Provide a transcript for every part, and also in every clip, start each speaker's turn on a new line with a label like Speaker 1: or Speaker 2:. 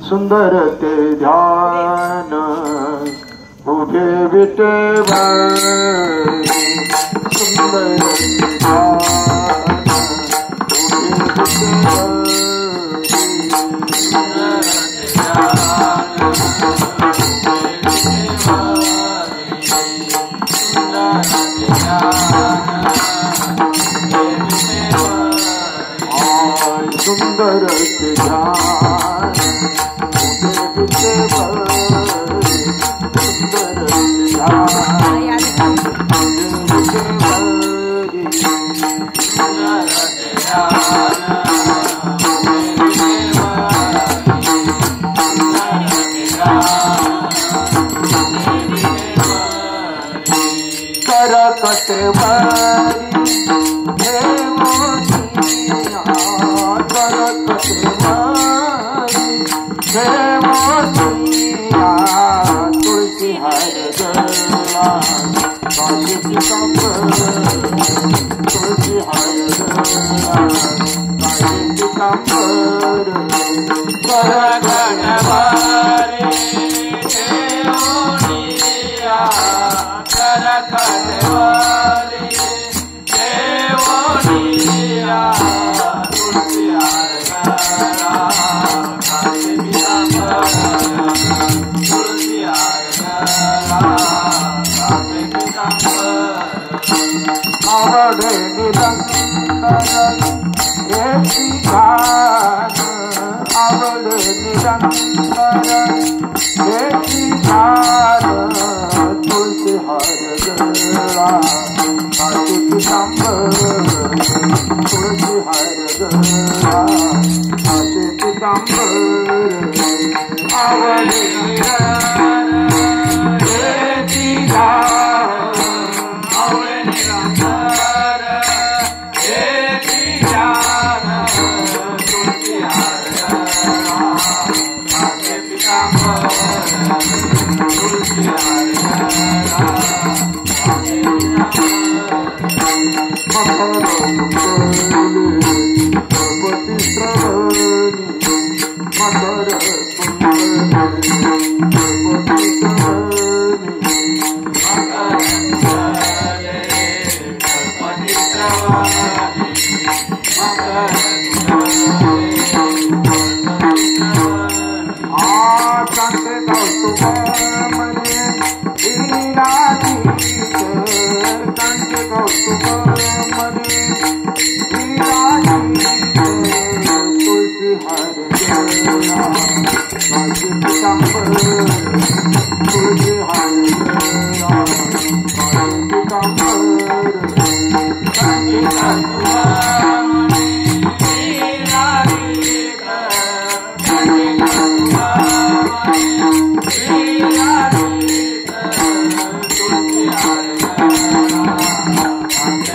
Speaker 1: सुंदर ते ध्यान उभे विटेवर सुंदर ध्यान सुंदर ध्यान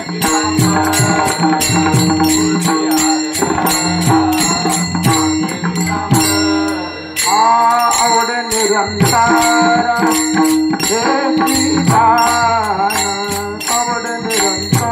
Speaker 1: आवड निरंतर आवड निरंतर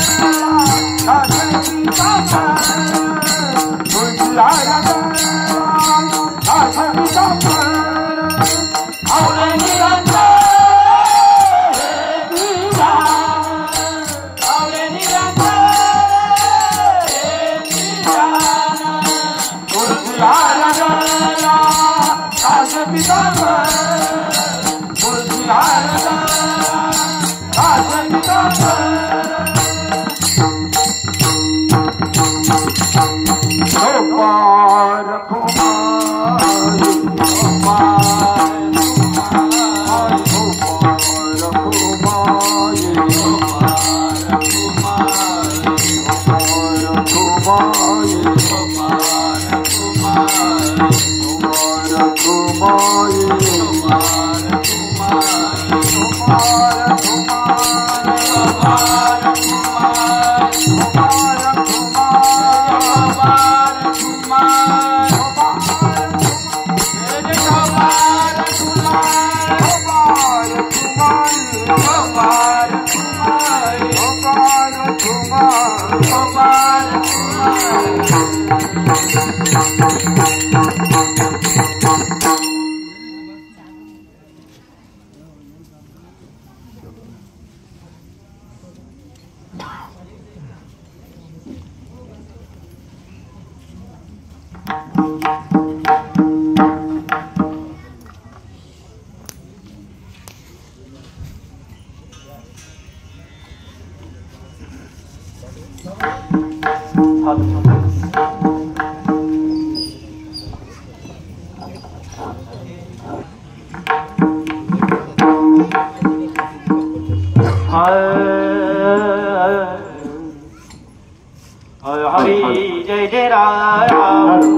Speaker 1: तुळशी हारला तुळशी हारला माझे पितांबर
Speaker 2: हरि जय जय राम हरि जय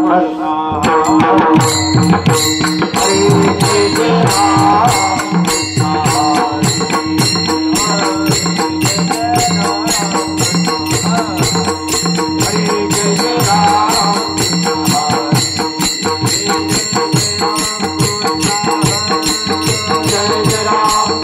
Speaker 2: जय राम हरि जय जय राम जय जय राम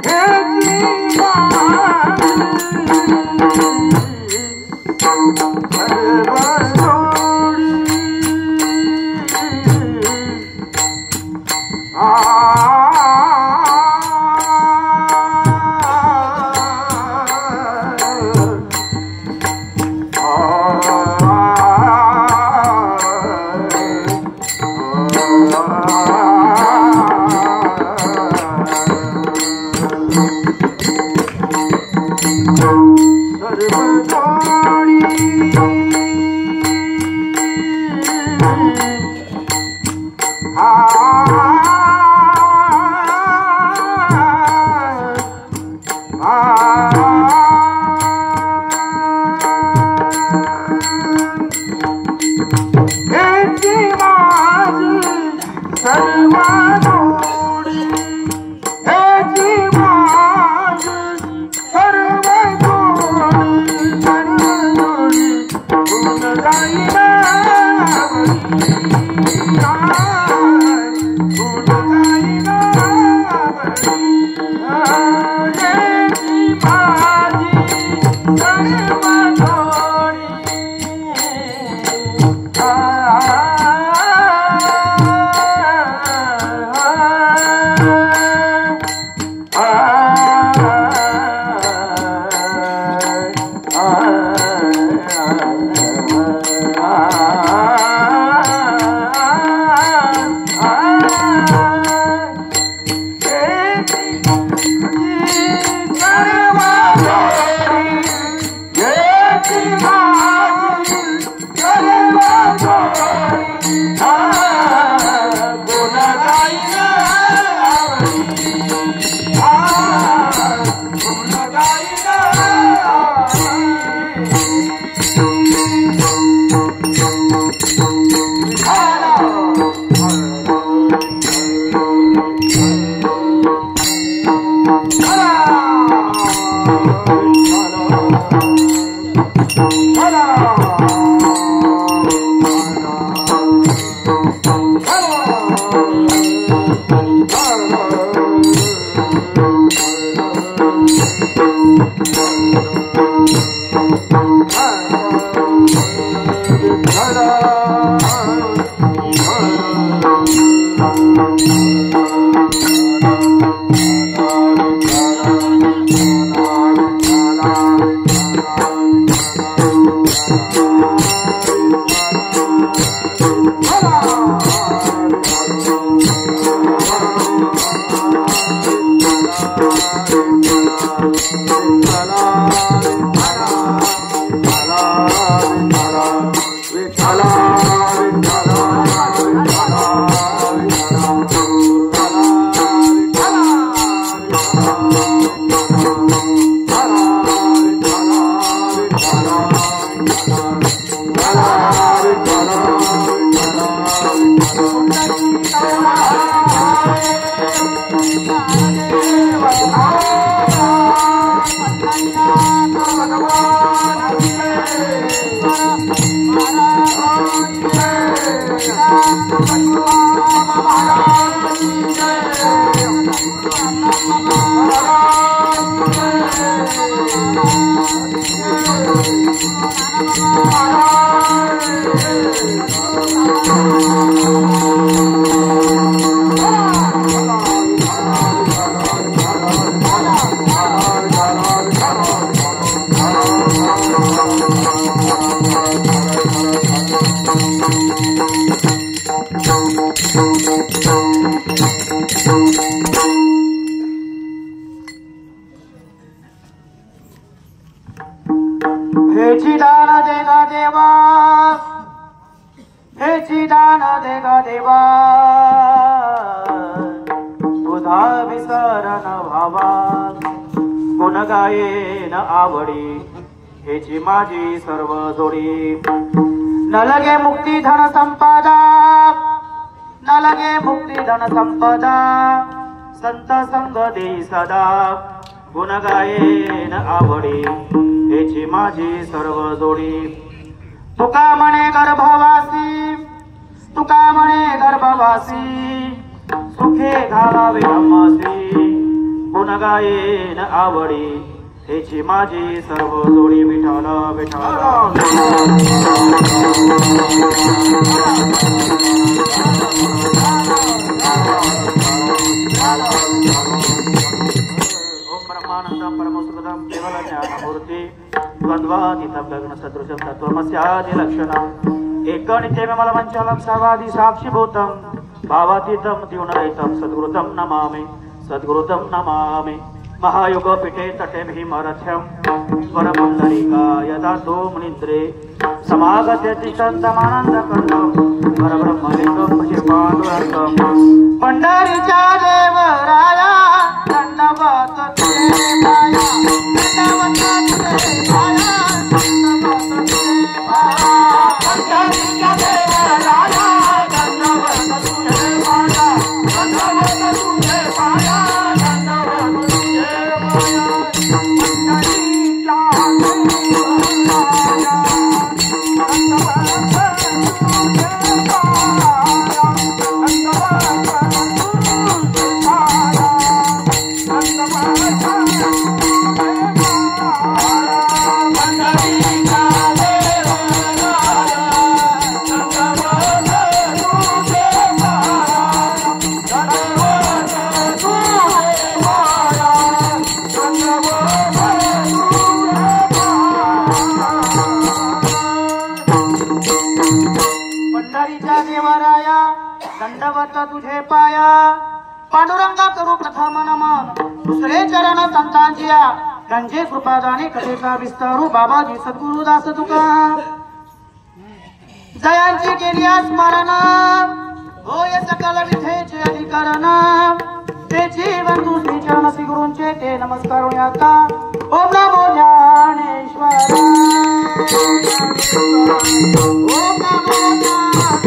Speaker 1: Hey,
Speaker 2: माझी सर्व जोडी न लगे मुक्ती धन संपदा न लगे मुक्ती धन संपदा संत संग देई सदा गुण गायेन आवडी हेची माझी सर्व जोडी तुका म्हणे गर्भवासी तुका म्हणे गर्भवासी सुखे घालावे आम्हासी गुण गायेन आवडी हेची माझी सर्व जोडी विठाला विठाला ओम ब्रह्मानंदम परमसुखदम केवल ज्ञानमूर्ती द्वंद्वातीतं गगन सदृशं तत्त्वमस्यादि लक्षणम् एकनित्यमेव मंचलं सर्वादि साक्षिभूतं भावातीतं द्युनरहितं सद्गुरुतं नमामि महायुग पीठे तटे भीमरथ्यं स्वरपुंडरीका यदा धूमनिद्रे समागते तिष्ठन्तमानन्दकन्दं परब्रह्मलिङ्गं भजे पाण्डुरङ्गं पंढरीच्या देवराया दंडवत तुझे पाया दंडवत तुझे पाया दंडवत तुझे पाया पंढरीच्या देवराया दंडवत तुझे पाया दंडवत तुझे पाया दंडवत तुझे पाया पंढरीच्या देवराया दंडवत तुझे दंडवत तुझे पाया पांडुरंगा करू प्रथम नमन दुसरे चरण संतांचिया त्यांचे कृपादाने कथेचा विस्तारू बाबाजी सद्गुरु दास तुका जयांची केली स्मरण होय सकल विधेचे अधिकरण ते जीवन तुझे चरण श्री गुरूंचे ते नमस्कार आता ओम नमो ज्ञानेश्वर ओम नमो ज्ञानेश्वर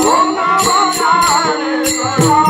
Speaker 2: ओम नमो ज्ञानेश्वर ओम नमो ज्ञानेश्वर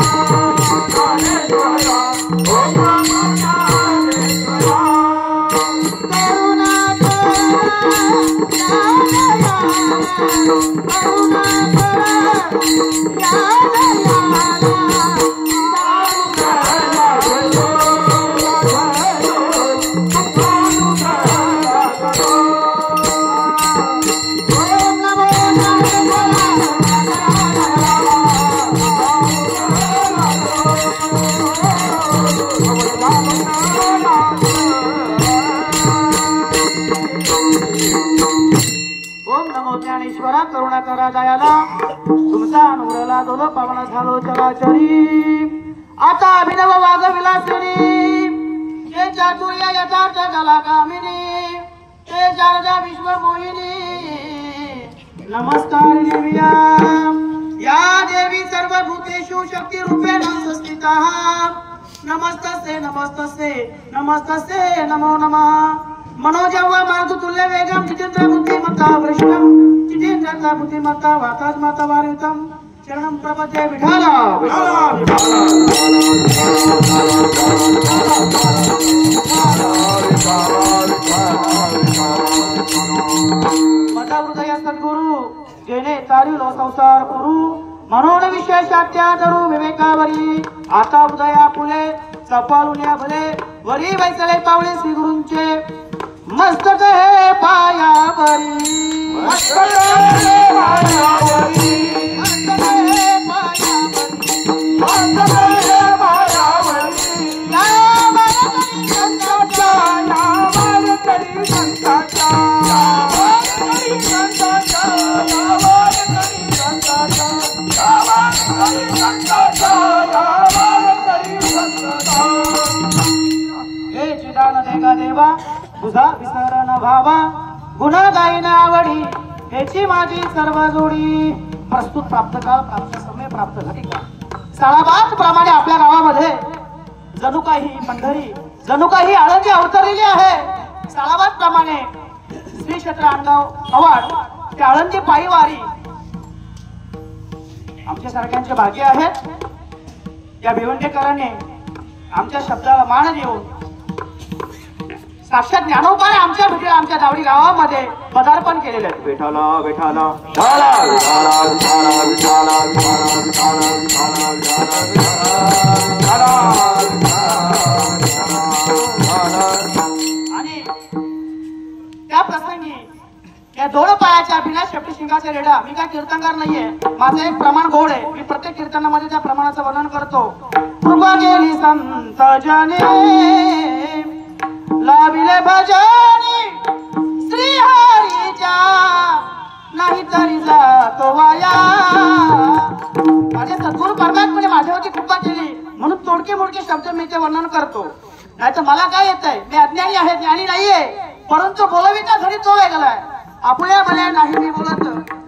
Speaker 2: करुणा ज्ञानेश्वरा करुणा करा दयाला तुमचा अनुग्रहला दोलो पावन झालो चराचरी आता अभिनव वाग विलासिनी हे चातुर्य यथार्थ कलाकामिनी हे शारदा विश्व मोहिनी नमस्कार देविया या देवी सर्वभूतेषु शक्ती रूपेण संस्थिता नमस्तस्ते नमस्तस्ते नमस्तस्ते नमो नमः मनोजव मारुतुल्य वेगम जितेंद्र बुद्धिमत्ता वृषभम जितेंद्र बुद्धिमत्ता वाताज माता वारितम चरणम प्रपद्ये विठाला मता हृदय सद्गुरु जेने तारिलो संसार पुरु मनोन विशेषात्याधरू विवेकावरी आता उदया फुले सपालुन्या भले वरी वैसले पावले श्री गुरूंचे मस्तक है पायावरी मस्तक है पायावरी मस्तक है पायावरी मस्तक है पायावरी या मानकरी संताचा या मानकरी संताचा या मानकरी संताचा या मानकरी संताचा या मानकरी संताचा या मानकरी संताचा हे चिदान देगा देवा तुझा विसर न भावा गुन्हा गायन आवडी हेची माझी सर्व जोडी प्रस्तुत प्राप्त काळ प्राप्त समय प्राप्त घटिका साळाबाद प्रमाणे आपल्या गावामध्ये जणू काही पंढरी जणू काही आळंदी अवतरलेली आहे साळाबाद प्रमाणे श्री क्षेत्र अंगाव अवार्ड ते आळंदी पायीवारी आमच्या सारख्यांचे भाग्य आहेत या भिवंडीकरांनी आमच्या शब्दाला मान देऊन साक्षात ज्ञानोबाने आमच्या भेटी आमच्या दावडी गावामध्ये पदार्पण केलेले आहे विठाला विठाला विठाला विठाला विठाला विठाला विठाला विठाला विठाला विठाला प्रेमाचे रेडा. मी काय कीर्तनकार नाहीये, माझं एक प्रमाण गोड आहे. मी प्रत्येक कीर्तनामध्ये त्या प्रमाणाचं वर्णन करतो. कृपा केली संत जने लाविले भजनी श्री हरीच्या, नाही तरी जातो वाया. माझे सद्गुरू परमात्म्याने माझ्यावरती कृपा केली म्हणून तोडके मोडके शब्द मी ते वर्णन करतो. नाही तर मला काय येत आहे, मी अज्ञानी आहे, ज्ञानी नाहीये. परंतु बोलविता घरी तो वेगळाय. आपुल्या भल्या नाही मी बोलत,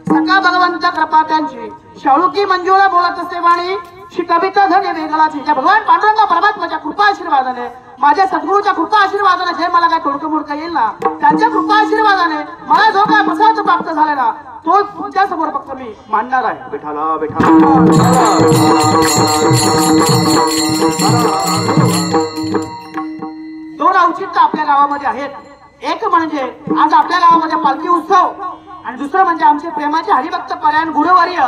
Speaker 2: सका भगवंत कृपा त्यांची. शाळुकी मंजुळा बोलत असे वाणी, शिकविता धन वेगळाची. त्या भगवान पांडुरंग परमात्म्याच्या कृपा आशीर्वादाने, माझ्या सद्गुरूच्या कृपा आशीर्वादाने जे मला काय तोडकं मोडकं येईल ना, त्यांच्या कृपा आशीर्वादाने मला जो काय प्रसाद प्राप्त झाला ना, तो तुमच्या समोर फक्त मी मांडणार आहे. विठाला विठाला. दोन औचित्य आपल्या गावामध्ये आहेत. एक म्हणजे आज आपल्या गावामध्ये पालखी उत्सव, आणि दुसरं म्हणजे आमचे प्रेमाचे हरिभक्त परायण गुरुवर्य,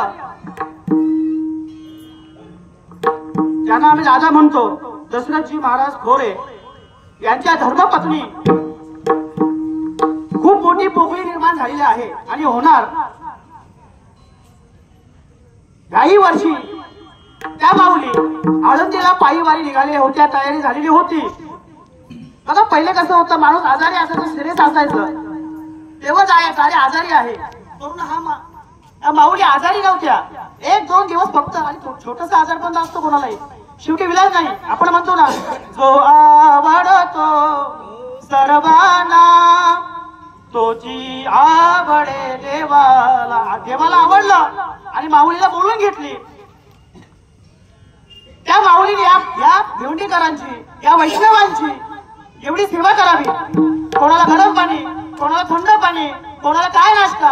Speaker 2: ज्यांना आम्ही राजा म्हणतो, दशरथजी महाराज खोरे यांच्या धर्मपत्नी खूप मोठी पोकळी निर्माण झालेली आहे आणि होणार. याही वर्षी त्या माऊली आळंदीला पायी वारी निघाली होत्या, तयारी झालेली होती. बघा पहिले कसं होतं, माणूस आजारी असायचं, सिरियस असायचं तेव्हा जायचं, अरे आजारी आहे. करून हा माऊली आजारी नव्हत्या, एक दोन दिवस फक्त. आणि छोटासा आजार पण असतो कोणालाही, शेवटी विलाज नाही. आपण म्हणतो ना, जो आवडतो सर्वांना तोची आवडे देवाला. देवाला आवडलं आणि माऊलीला बोलून घेतली. त्या माऊलीने या भेवंडीकरांची, या वैष्णवांची एवढी सेवा करावी. कोणाला गरम पाणी, कोणाला थंड पाणी, कोणाला काय नाश्ता,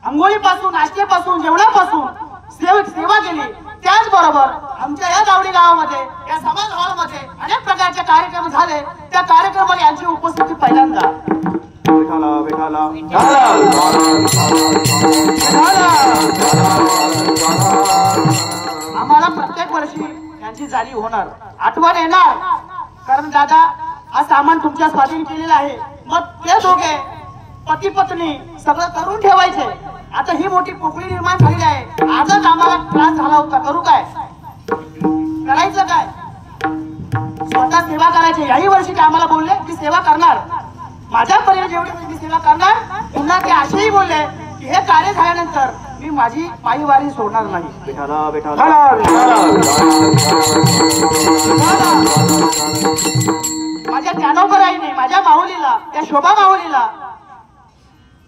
Speaker 2: अंघोळीपासून, नाश्त्यापासून, जेवणापासून सेवा केली. त्याचबरोबर आमच्या या गावडी गावामध्ये, या समाज हॉलमध्ये अनेक प्रकारचे कार्यक्रम झाले. त्या कार्यक्रमाला यांची उपस्थिती पहिल्यांदा. आम्हाला प्रत्येक वर्षी यांची जाणीव होणार, आठवण येणार. कारण दादा हा सामान तुमच्या स्वाधीन केलेला आहे. मग ते दोघे पती पत्नी सगळं करून ठेवायचे. आता ही मोठी पोकळी निर्माण झालेली आहे. आजच आम्हाला त्रास झाला होता, करू काय, करायचं काय, स्वतः सेवा करायची. याही वर्षी ते आम्हाला बोलले की सेवा करणार, माझ्या परीने जेवढी मी सेवा करणार. पुन्हा ते असेही बोलले की हे कार्य झाल्यानंतर मी माझी पायीवारी सोडणार नाही. माझ्या ज्ञानोबर आईने, माझ्या माऊलीला, त्या शोभा माऊलीला,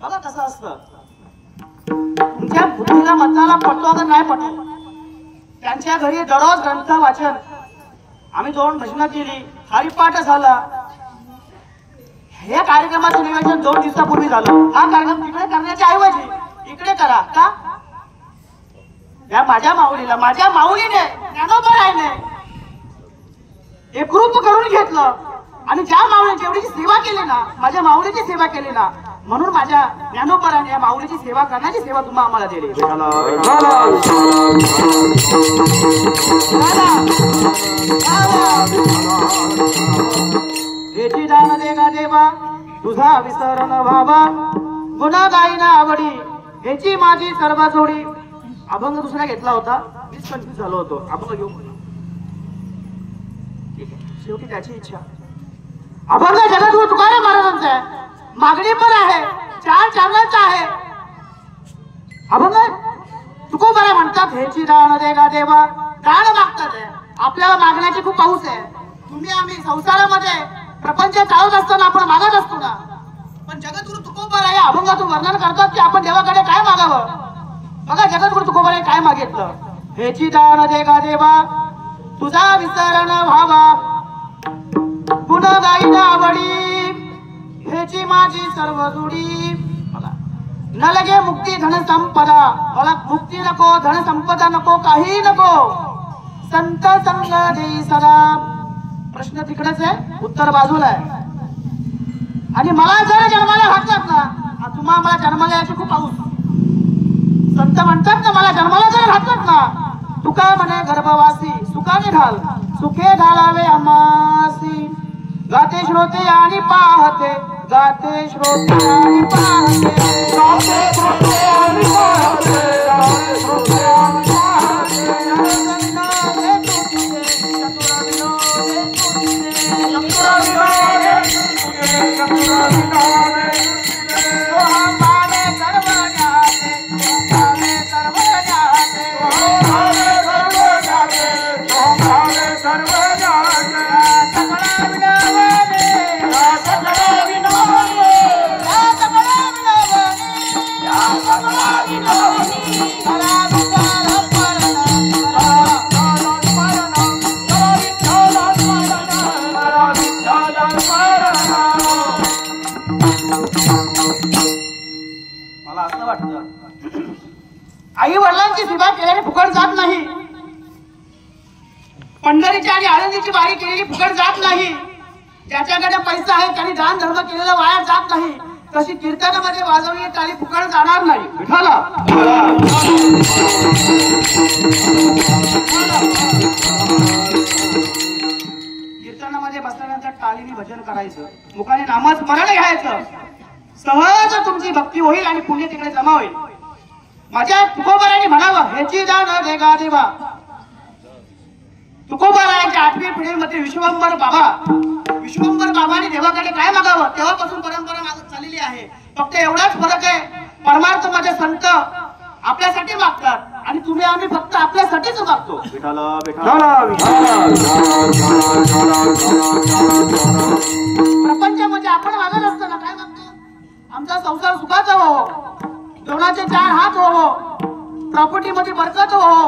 Speaker 2: बघा कसं असतं, तुमच्या बुद्धीला मताला पटतो अगर नाही पटतो, त्यांच्या घरी दररोज ग्रंथ वाचन, आम्ही 2 भजनं केली, हरिपाठ झाला. हे कार्यक्रमाचं नियोजन 2 दिवसापूर्वी झालं. हा कार्यक्रम तिकडे करण्याच्या ऐवजी इकडे करा का? या माझ्या माऊलीला, माझ्या माऊलीने, ज्ञानोबर आईने एकरूप करून घेतलं. आणि ज्या माऊलीने जेवढीची सेवा केली ना, माझ्या माऊलीची सेवा केली ना, म्हणून माझ्या ज्ञानोबराने या माऊलीची सेवा करण्याची सेवा तुम्ही आम्हाला दिली. हेची दान दे गा देवा, तुझा विसरण व्हावा, गुन्हा गाईना आवडी, हेची माझी सर्व जोडी. अभंग दुसरा घेतला होता, 20-25 झालो होतो. अभंग घेऊ, शेवटी त्याची इच्छा. अभंग जगद्गुरु तुकाराम महाराजांचा आहे, मागणी पण आहे, 4 चरणांचा आहे. अभंग तुकोबारा म्हणतात, हेची दान दे गा देवा. दान मागतात, आपल्याला मागण्याची खूप पाऊस आहे. तुम्ही आम्ही संसारामध्ये प्रपंच चालवत असताना आपण मागत असतो ना, पण जगद्गुरु तुकोबारा या अभंगातून वर्णन करतात की आपण देवाकडे काय मागावं. बघा जगद्गुरु तुकोबाराने काय मागितलं, हेची दान दे गा देवा, तुझा विसरण व्हावा, गुण गाईना आवडी, हेची माझी सर्व जोडी. न लगे मुक्ती धन संपदा, मला मुक्ती नको, धन संपदा नको, काही नको, संत संग देई सदा. प्रश्न तिकडेच आहे, उत्तर बाजूला आहे. आणि मला जर जन्माला घातलात ना, तुम्हाला मला जन्माला याची खूप पाऊस. संत म्हणतात ना, मला जन्माला जर घातलात ना, तुका म्हणे गर्भवासी, सुखाने घाल, सुखे घालावे आमासी. गाते श्रोते आणि पाहते गाते श्रोते आणि पाहते
Speaker 1: गाते श्रोते आणि पाहते गाते श्रोते आणि पाहते
Speaker 2: मला असं वाटतं आई वडिलांची सेवा केल्याने फुकट जात नाही, पंढरीची आणि आळंदीची वारी केलेली फुकट जात नाही, ज्याच्याकडे पैसा आहे त्यांनी दान धर्म केलेला वाया जात नाही, तशी कीर्तनामध्ये वाजवलेली टाळी फुकट जाणार नाही. विठाला कीर्तनामध्ये बसल्यानंतर टाळीने भजन करायचं, मुखाने नामस्मरण घ्यायचं, सहज तुमची भक्ती होईल आणि पुण्य तिकडे जमा होईल. माझ्या तुकोबाराने म्हणावं, ह्याची दान देगा देवा. तुकोबारायांच्या 8वी पिढीमध्ये विश्वंभर बाबाने देवाकडे काय मागावं, तेव्हापासून परंपरा मागत चाललेली आहे. फक्त एवढाच फरक आहे, परमार्थ माझे संत आपल्यासाठी मागतात आणि तुम्ही आम्ही फक्त आपल्यासाठीच मागतो. प्रपंचामध्ये आपण मागत असताना काय मागतो, आमचा संसार सुखाचा हो, दोनाचे 4 हात हो, प्रॉपर्टी मध्ये बरकत हो,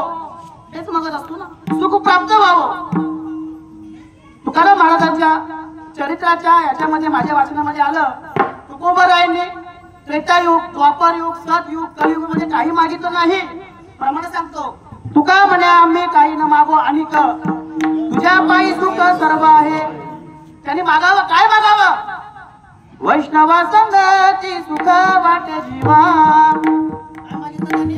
Speaker 2: हेच मागत असतो ना, सुख प्राप्त व्हावं. तुकाराम महाराजांच्या चरित्राच्या याच्यामध्ये माझ्या वाचनामध्ये आलं, तुकोबारायांनी त्रेतायुग, द्वापारयुग, सतयुग, कलियुग मध्ये काही मागितलं नाही. प्रमाणे सांगतो, तुका म्हणे आम्ही काही न मागो आणि तुझ्या पायी सुख सर्व आहे. त्यांनी मागावं, काय मागावं, वैष्णवा संगती सुख वाटे जीवा. काय मागितलं त्यांनी,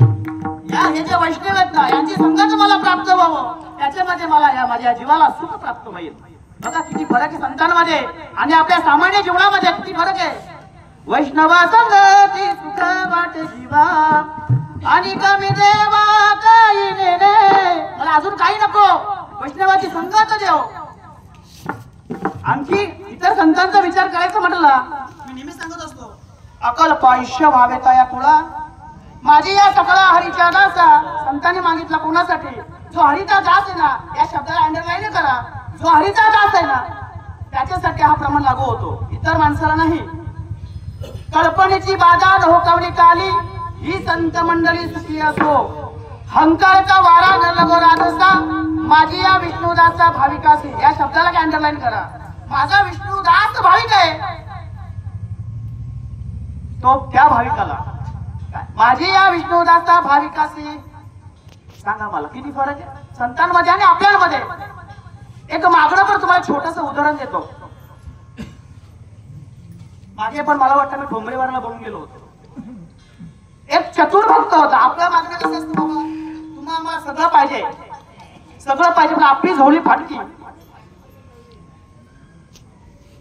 Speaker 2: हे जे वैष्णव आहेत ना, यांची संगत मला प्राप्त व्हावं, त्याच्यामध्ये मला या माझ्या जीवाला सुख प्राप्त होईल. बघा किती फरक आहे संतांमध्ये आणि आपल्या सामान्य जीवनामध्ये, किती फरक आहे. वैष्णवा संगती सुख वाटे जीवा आणि कमी देवा काही नेणे, मला अजून काही नको, वैष्णवाची संगत देव. आणखी इतर संतांचा विचार करायचा म्हटला, मी नेहमी सांगत असतो, अकल्प आयुष्य व्हावे तया कुळा, माझी या सकळा हरीच्या दासा. संतांनी मागितला कोणासाठी, जो हरीचा दास आहे ना, या शब्दाला अंडरलाईन करा, जो हरीचा दास आहे ना त्याच्यासाठी हा प्रमाण लागू होतो, इतर माणसाला नाही. कल्पनेची बाधा धोकावली काली, ही संत मंडळी सुखी असो, हंकारचा वारा न लगो राजसा, माझी या विष्णुदासा भाविकासी. या शब्दाला काय अंडरलाईन करा, माझा विष्णुदास भाविक आहे, तो त्या भाविकाला माझी या विष्णुदासा भाविकासी. सांगा मला किती फरक आहे संतांमध्ये आणि आपल्यामध्ये. एक मागणं पण तुम्हाला छोटस उदाहरण देतो. मागे पण मला वाटतं मी ठोंबरेवारला बोलून गेलो होतो. एक चतुर भक्त होता. आपल्या मागणं कसं असतं बाबा, तुम्हाला मला सगळं पाहिजे, सगळं पाहिजे, पण आपली झोळी फाटकी.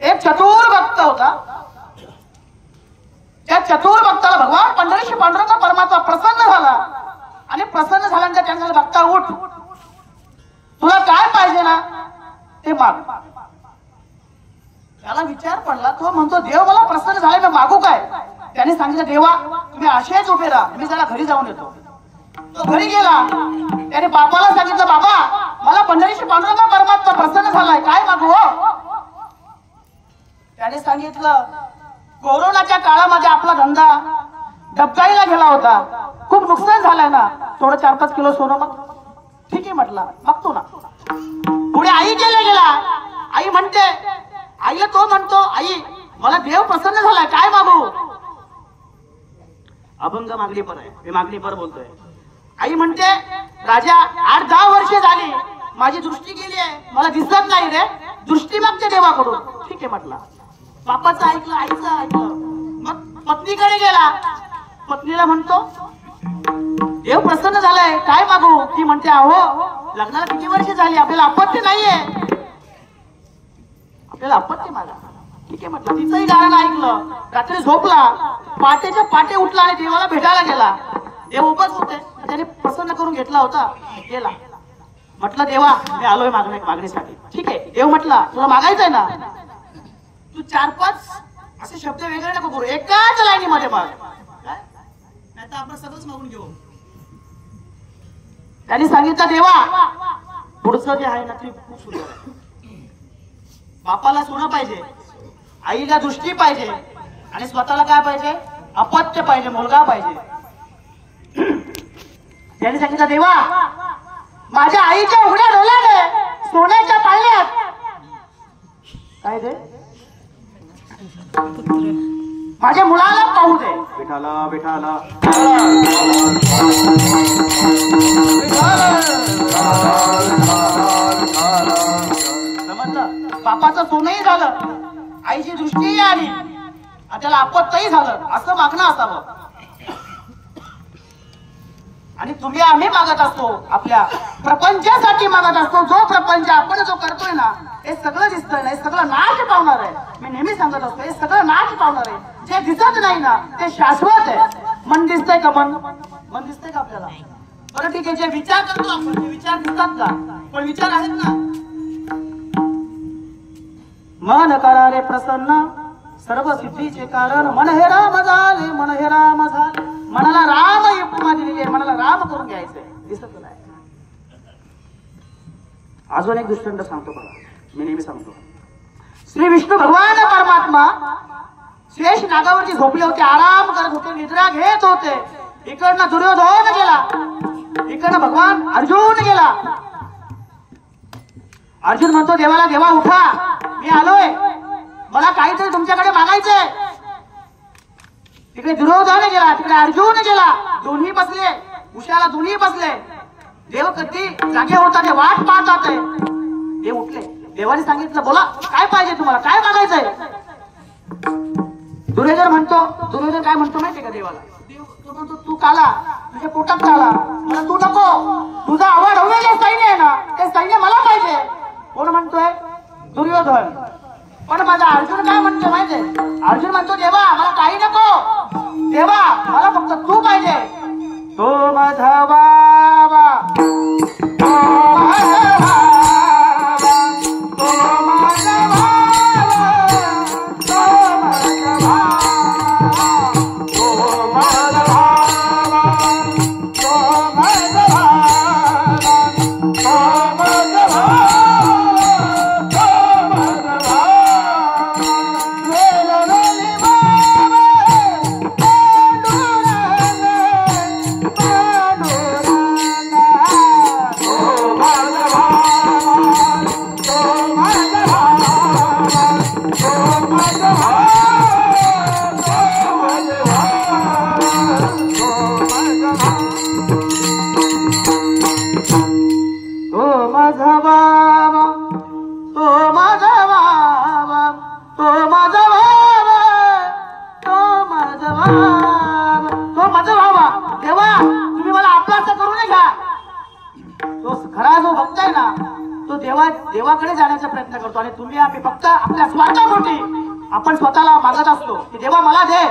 Speaker 2: एक चतुर भक्त होता. त्या चतुर भक्ताला भगवान पंढरीशी पांडुरंग परमात्मा प्रसन्न झाला आणि प्रसन्न झाल्यानंतर त्यांना भक्ता, उठ, तुला काय पाहिजे ना ते माग. त्याला विचार पडला, तो म्हणतो देव मला प्रसन्न झाले, मी मागू काय. त्याने सांगितलं, देवा तुम्ही असेच उभे राहा, मी जरा घरी जाऊन येतो. तो घरी गेला. त्याने बापाला सांगितलं, बाबा मला पंढरीशी पांडुरंग परमात्मा प्रसन्न झालाय, काय मागू हो. त्याने सांगितलं, कोरोनाच्या काळामध्ये आपला धंदा डबकाईला गेला होता, खूप नुकसान झालंय ना, थोडं 4-5 किलो सोनं मग. ठीक आहे म्हटलं, मागतो ना. पुढे आई गेला. आई म्हणते, आईला तो म्हणतो, आई मला देव प्रसन्न झालाय, काय मागू. अभंग मागणी पर आहे, मी मागणी पर बोलतोय. आई म्हणते, राजा 8-10 वर्षे झाली, माझी दृष्टी गेली आहे, मला दिसत नाही रे, दृष्टी मागते देवाकडून. ठीक आहे म्हटला. बापाचं ऐकलं, आईचं ऐकलं. मग पत्नीकडे गेला. पत्नीला म्हणतो, देव प्रसन्न झालाय, काय मागू. ती म्हणते, अहो लग्नाला किती वर्ष झाली, आपल्याला आपत्ती नाहीये, आपल्याला आपत्ती मागा. ठीक आहे म्हटलं. तिचंही गाणं ऐकलं. रात्री झोपला, पाटेच्या पाटे उठला आणि देवाला भेटायला गेला. देव उपास होते, त्याने प्रसन्न करून घेतला होता. गेला, म्हटलं देवा मी आलोय मागणीसाठी. ठीक आहे. देव म्हटला तुला मागायचंय ना, तू 4-5 असे शब्द वेगळे नको करू, एकाच लाईनीमध्ये माग, नाही तर आपण सगळंच मागून घेऊ. त्यांनी सांगितलं देवा पुढचं जे आहे ना ते खूप सुंदर आहे. बापाला सोनं पाहिजे, आईला दृष्टी पाहिजे आणि स्वतःला काय पाहिजे, अपत्य पाहिजे, मुलगा पाहिजे. त्यांनी सांगितलं देवा माझ्या आईच्या उघड्या डोळ्याने सोन्याच्या पाळण्यात काय दे, माझ्या मुलाला पाहू दे. विठाला विठाला समजलं. बापाचं सोनंही झालं, आईची दृष्टीही आली आणि त्याला अपत्यही झालं, असं मागणं असावं. आणि तुम्ही आम्ही मागत असतो, आपल्या प्रपंचासाठी मागत असतो. जो प्रपंच आपण जो करतोय ना हे सगळं दिसतंय ना, हे सगळं नाश पावणार आहे. मी नेहमी सांगत असतो हे सगळं नाश पावणार आहे. जे दिसत नाही ना ते शाश्वत आहे. मन दिसतंय का, मन दिसतंय का आपल्याला? बरं ठीक आहे, जे विचार करतो आपण ते विचार दिसतात का? पण विचार आहेत ना. मन करा रे प्रसन्न सर्व सिद्धीचे कारण, मन हे राम झाले, मन हे राम झाले. मनाला राम ही उपमा दिलेली आहे, मनाला राम करून घ्यायचंय, दिसत नाही. अजून एक दृष्टांत सांगतो बघा, मी नेहमी सांगतो. श्री विष्णू भगवान परमात्मा शेष नागावरती झोपले होते, आराम करत होते, निद्रा घेत होते. इकडनं दुर्योधन गेला, इकडनं भगवान अर्जुन गेला. अर्जुन म्हणतो देवाला, देवा उठा, मी आलोय, मला काहीतरी तुमच्याकडे मागायचंय. तिकडे दुर्योधन गेला, तिकडे अर्जुन गेला, दोन्ही बसले, उशाला दोन्ही बसले. देव कधी जागे होता ते वाट पाहतात. देव उठले, देवाने सांगितलं बोला काय पाहिजे तुम्हाला, काय मागायचंय. दुर्योधन काय म्हणतो माहितीये का देवाला? तो म्हणतो तू काला, तुझ्या पोटात काला, मला तू नको, तुझा आवड होईल जे सैन्य आहे ना ते सैन्य मला पाहिजे. कोण म्हणतोय? दुर्योधन. पण माझा अर्जुन काय म्हणतो माहितीये? अर्जुन म्हणतो देवा मला काही नको, देवा मला फक्त तू पाहिजे. तो माझा बाबा, देवाकडे जाण्याचा प्रयत्न करतो आणि तुम्ही आम्ही फक्त आपल्या स्वार्थापोटी आपण स्वतःला मागत असतो की देवा मला दे.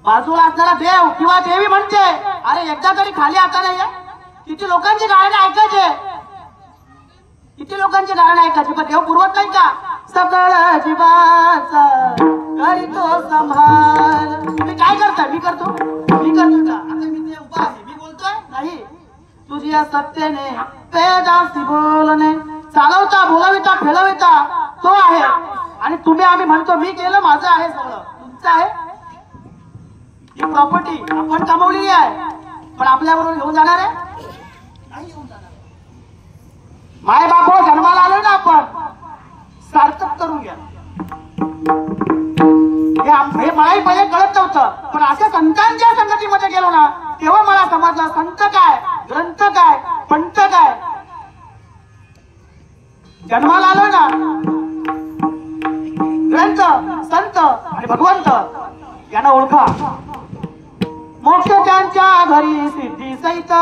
Speaker 2: बाजूला असणारा देव किंवा देवी म्हणते अरे एकदा तरी खाली आता नाही. किती लोकांची गाणं ऐकायचे, किती लोकांची गाणं ऐकायचे, पण देव पुरवत नाही का? सगळं जीवाचा करीतो संभाळ. तुम्ही काय करता? मी करतो का? आता मी ते उभा आहे, मी बोलतोय नाही. तुझी या सत्तेने वेदांती बोलणे चालवता, बोलविता, खेळविता तो आहे. आणि तुम्ही आम्ही म्हणतो मी केलं, माझं आहे, सगळं तुमचं आहे. ही प्रॉपर्टी आपण कमवली आहे, पण आपल्याबरोबर घेऊन जाणार आहे? नाही घेऊन जाणार. माय बाप जन्माला आलोय ना आपण, सार्थक करून घ्या. हे मलाही पहिले कळत नव्हतं, पण अशा संतांच्या संगतीमध्ये गेलो ना तेव्हा मला समजलं संत काय, ग्रंथ काय, पंत काय. जन्माला आलो ना, ग्रंथ, संत आणि भगवंत यांना ओळखा. मोक्ष त्यांच्या घरी सिद्धी सहित,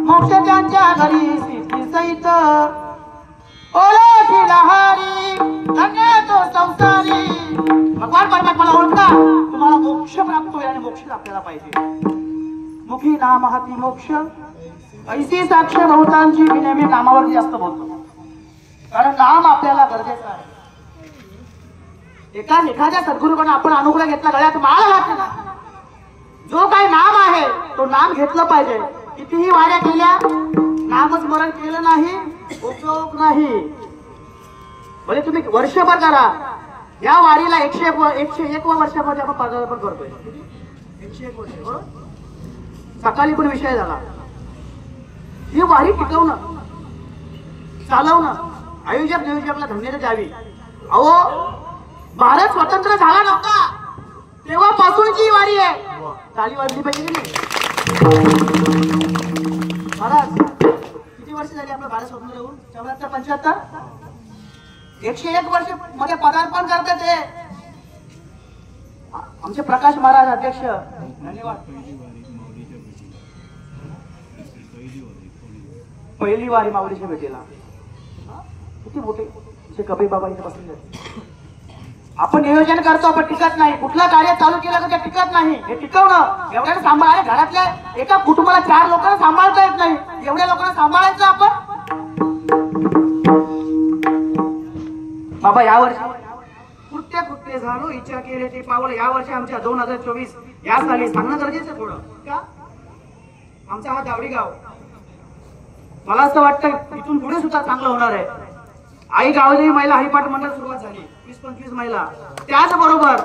Speaker 2: मोक्ष त्यांच्या घरी सिद्धी सहित. ओळखी लहान वारी धन्य तो संसारी. भगवान परमात्माला ओळखा, तुम्हाला मोक्ष प्राप्त होईल आणि मोक्ष आपल्याला पाहिजे. मुखी नाम हाती मोक्ष ऐसी साक्ष बहुतांची. मी नेहमी नामावरती जास्त बोलतो, कारण नाम आपल्याला गरजेचं आहे. एखाद्या सद्गुरूकडून आपण अनुग्रह घेतला, गळ्यात माळ घातला, जो काही नाम आहे तो नाम घेतलं पाहिजे. कितीही वाऱ्या केल्या, नामस्मरण केलं नाही उपयोग नाही. म्हणजे तुम्ही वर्षभर करा. या वारीला 101 वर्षामध्ये आपण पदार्पण करतोय. 101 वर्ष बरोबर. सकाळी पण विषय झाला. ही वारी टिकवणं, चालवणं, आयोजक नियोजकला धन्यता द्यावी. अहो, भारत स्वतंत्र झाला नव्हता तेव्हापासूनची वारी आहे. ताली वाजली पाहिजे की नाही? महाराज, किती वर्ष झाली आपलं भारत स्वतंत्र होऊन? 74, 75, 101 वर्ष मध्ये पदार्पण करतात ते आमचे प्रकाश महाराज अध्यक्ष. धन्यवाद. पहिली वारी माऊलीच्या भेटीला किती मोठे कबीर बाबा इथे बसले. आपण नियोजन करतो, आपण टिकत नाही. कुठलं कार्य चालू केलं तर ते टिकत नाही. हे टिकवणं, एवढ्या सांभाळ, घरातल्या एका कुटुंबाला 4 लोकांना सांभाळता येत नाही, एवढ्या लोकांना सांभाळायचं आपण. बाबा, यावर्षी कृत्य झालो, इच्छा केली ते पावलं. यावर्षी आमच्या 2024 या साली सांगणं गरजेचं थोडं का. आमचा हा दावडी गाव, मला असं वाटतं इथून पुढे सुद्धा चांगलं होणार आहे. आई गावदेवी महिला हरिपाठ मंडळ सुरुवात झाली, 20-25 महिला. त्याचबरोबर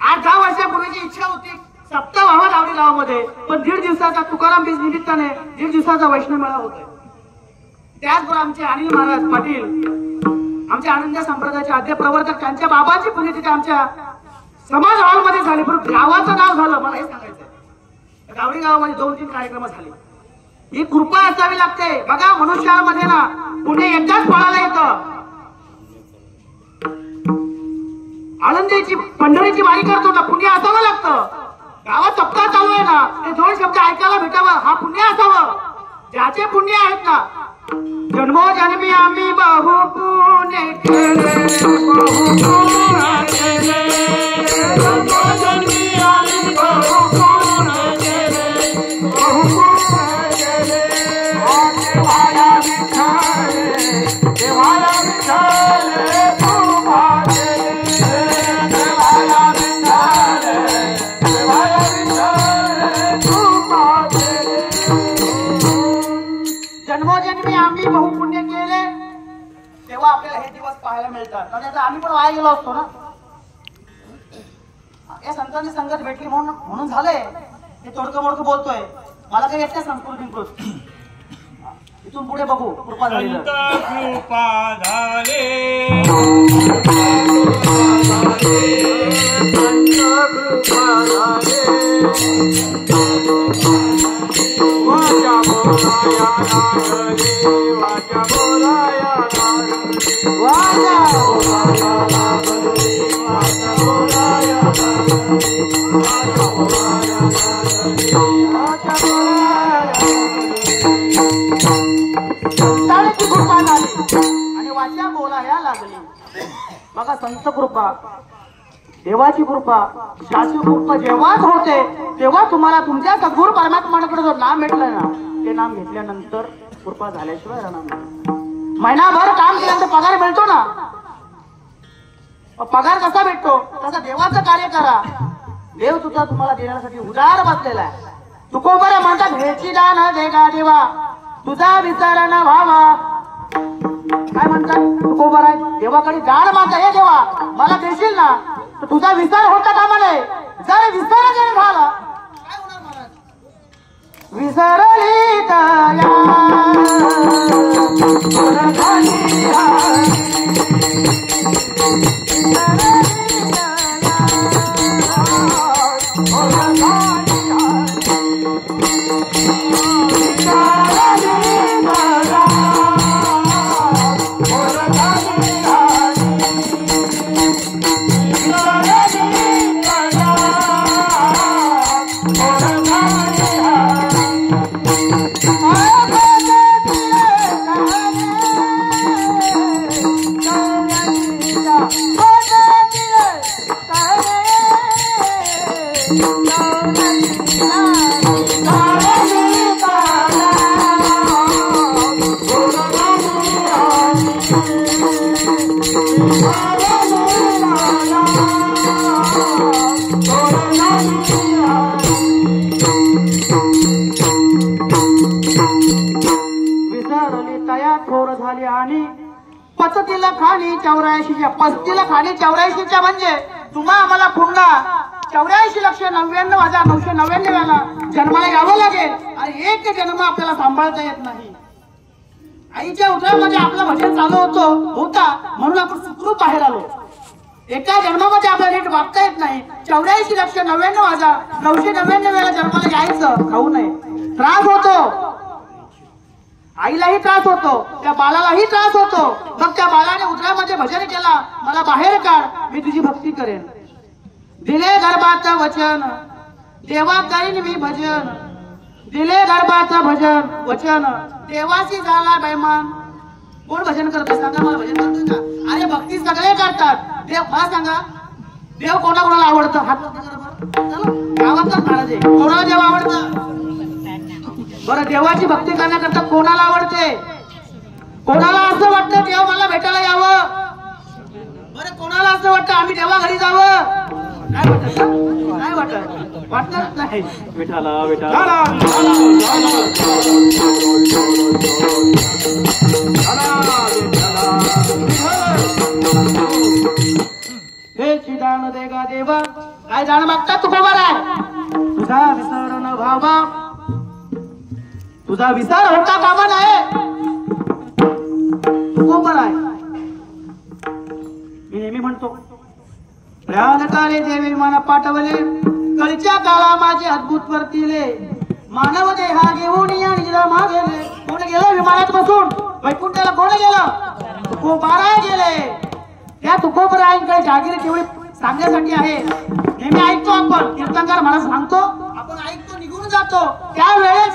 Speaker 2: 8-10 वर्षापूर्वीची इच्छा होती सप्ताह व्हावा दावडी गावामध्ये, पण 1.5 दिवसाचा तुकाराम बीज निमित्ताने 1.5 दिवसाचा वैष्णव मेळा होतोय. त्याचबरोबर आमचे अनिल महाराज पाटील, आमचे आनंद संप्रदायाचे आद्य प्रवर्तक, त्यांच्या बाबाची पुण्यतिथी आमच्या समाज हॉलमध्ये झाली. पण गावाचं नाव झालं, मला हे सांगायचं. गावडी गावामध्ये 2-3 कार्यक्रम झाले. ही कृपा असावी लागते. बघा, मनुष्यामध्ये ना पुणे एकदाच फळाला येतं. आनंदीची पंढरीची वारी करतो ना, पुण्य असावं लागतं. गावात सप्ताह चालू आहे ना, ते 2 शब्द ऐकायला भेटावं, हा पुण्य असावं. ज्याचे पुण्य आहेत ना, जन्मोजन्मी आम्ही बहु पुण्य केले, बहु पुण्य केले, जन्मोजन्मी आम्ही बहु पुण्य केले, बहु पुण्य केले. देवाला विठाले, देवाला विठाले तुमा केले, देवाला विठाले, देवाला विठाले तुमा केले. जन्मोजन्मी आम्ही बहुपुण्य केले, तेव्हा आपल्याला हे दिवस पाहायला मिळतात. नाही तर आम्ही पण वाया गेलो असतो ना. या संतांची संगत भेटली म्हणून झालंय. हे तोडकं मोडकं बोलतोय, मला काही येत नाही संस्कृती. इथून पुढे बघू कृपा झाली.
Speaker 1: कृपा झाले,
Speaker 2: आणि वाचा बोलाया लागली. बघा, संत कृपा, देवाची कृपा, शास्त्री कृपा जेव्हाच होते तेव्हा तुम्हाला तुमच्या सद्गुरू परमात्म्याकडे जो नाम भेटलं ना, ते नाम घेतल्यानंतर कृपा झाल्याशिवाय राहणार नाही. महिनाभर काम केल्यानंतर पगार मिळतो ना. पगार कसा भेटतो? तसा देवाचं कार्य करा. देव सुद्धा तुम्हाला देण्यासाठी उदार बसलेला आहे. तुकोबर म्हणतात, ह्याची दान देगा देवा, तुझा विचार न व्हावा. काय म्हणतात तुकोबर आहे? देवाकडे दान मागता, हे देवा मला देशील ना, तर तुझा विचार होता का म्हणे. जर विचार जर झाला काय होणार महाराज? विसरली दया खाणी पचतीला खाणी 84च्या 35 खाणी 84च्या म्हणजे तुम्हा आम्हाला पुन्हा 84,99,999 वेळा जन्माला यावं लागेल आणि एक जन्म आपल्याला सांभाळता येत नाही. आईच्या उदरामध्ये आपलं भजन चालू होता म्हणून आपण सुखरूप बाहेर आलो. एका जन्मामध्ये आपल्याला नीट वागता येत नाही. 84,99,999 वेळा जन्माला यायचं खाऊ नये. त्रास होतो, आईलाही त्रास होतो, त्या बाळालाही त्रास होतो. मग त्या बाळाने उदरामध्ये भजन केला, मला बाहेर काढ, मी तुझी भक्ती करेन. दिले गर्भाचं वचन देवा करीन मी भजन. दिले गर्भाचं भजन वचन देवाशी झाला बैमान. कोण भजन करतो सांगा मला, भजन करतो का? अरे भक्ती सगळे करतात. देव मला सांगा, देव कोणाकोणाला आवडतं? हात गावातच महाराज आहे. कोणाला देव आवडतं? बरं, देवाची भक्ती करण्याकरता कोणाला आवडते? कोणाला असं वाटतं देव मला भेटायला यावं? बरं, कोणाला असं वाटतं आम्ही देवा घरी जावं? काय वाटत? काय वाटत? वाटत नाही. विठाला विठाला हे चिदान देगा देवा. काय जाण मागता तू खबर आहे? तुझा विसर न भावा, तुझा विसर होता कामा नाही. तू खबर आहे. मी नेहमी म्हणतो प्रयाणकाले देवी विमान पाठवले, कळीच्या काळा माझे अद्भुत वर्तिले. मानव देहा घेऊन या निजरामा गेले. कोण गेलं विमानात बसून? वैकुंठाला कोण गेलं? तुकोबाराय गेले. त्या तुकोबारायांकडे जागीर केवढी सांगण्यासाठी आहे. नेहमी ऐकतो आपण, कीर्तनकार मला सांगतो, आपण ऐकतो, निघून जातो. त्यावेळेस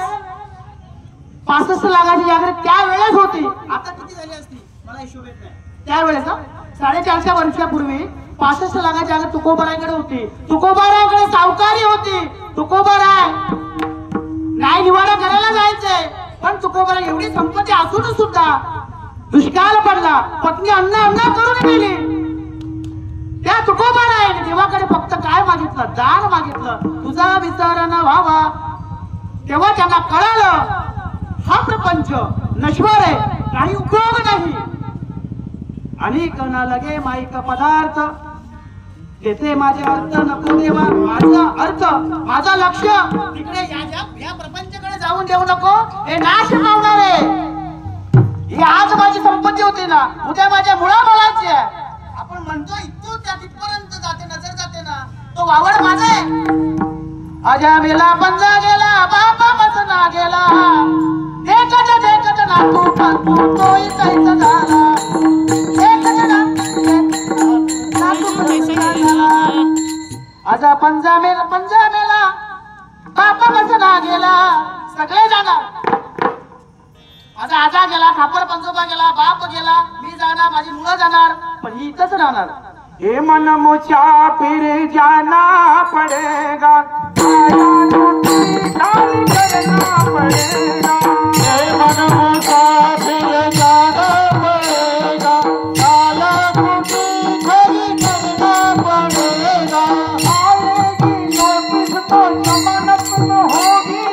Speaker 2: 65 लाखाची जागीर त्यावेळेस होती. आता किती झाली असती मला हिशोब येत नाही. त्यावेळेस 450 वर्षापूर्वी 65 लाखाची जागीर तुकोबारायांकडे होती. तुकोबारायांकडे सावकारी होती. तुकोबाराय नाही निवाडा करायला जायचंय, पण तुकोबारा एवढी संपत्ती असून सुद्धा दुष्काळ पडला. पत्नी अन्न करून गेली. त्या तुकोबारायने देवाकडे फक्त काय मागितलं? दान मागितलं. तुझा विसर न व्हावा. तेव्हा त्यांना कळालं हा प्रपंच नश्वर आहे, काही उपयोग नाही. आणि न लगे माईक पदार्थ तेथे माझे अर्थ नको देवा. माझा अर्थ, माझं लक्ष तिकडे या प्रपंचाकडे जाऊन देऊ नको. हे नाश पावणार आहे. ही आज माझी संपत्ती होती ना, उद्या माझ्या मुळामुळाची आहे. आपण म्हणतो इथून त्या तिथपर्यंत जाते, नजर जाते ना, तो वावड माझा आहे. आजा मेला पंजा गेला, बापा मसना गेला. देखत ना तू तोही जायचं झाला. आजा पंजा मेला बापा मसना गेला. सगळे जाणार. माझा आजा गेला, खापर पंजोबा गेला, बाप गेला, मी जाणार, माझी मुलं जाणार, पण ही इथंच राहणार. हे मन मुसाफिर जाना पडेगा, करना पडेगा. हे मन मुसाफिर जाना पडेगा, काला कुटी खरी करना पडेगा. आएगी नोटिस तो जमानत न होगी,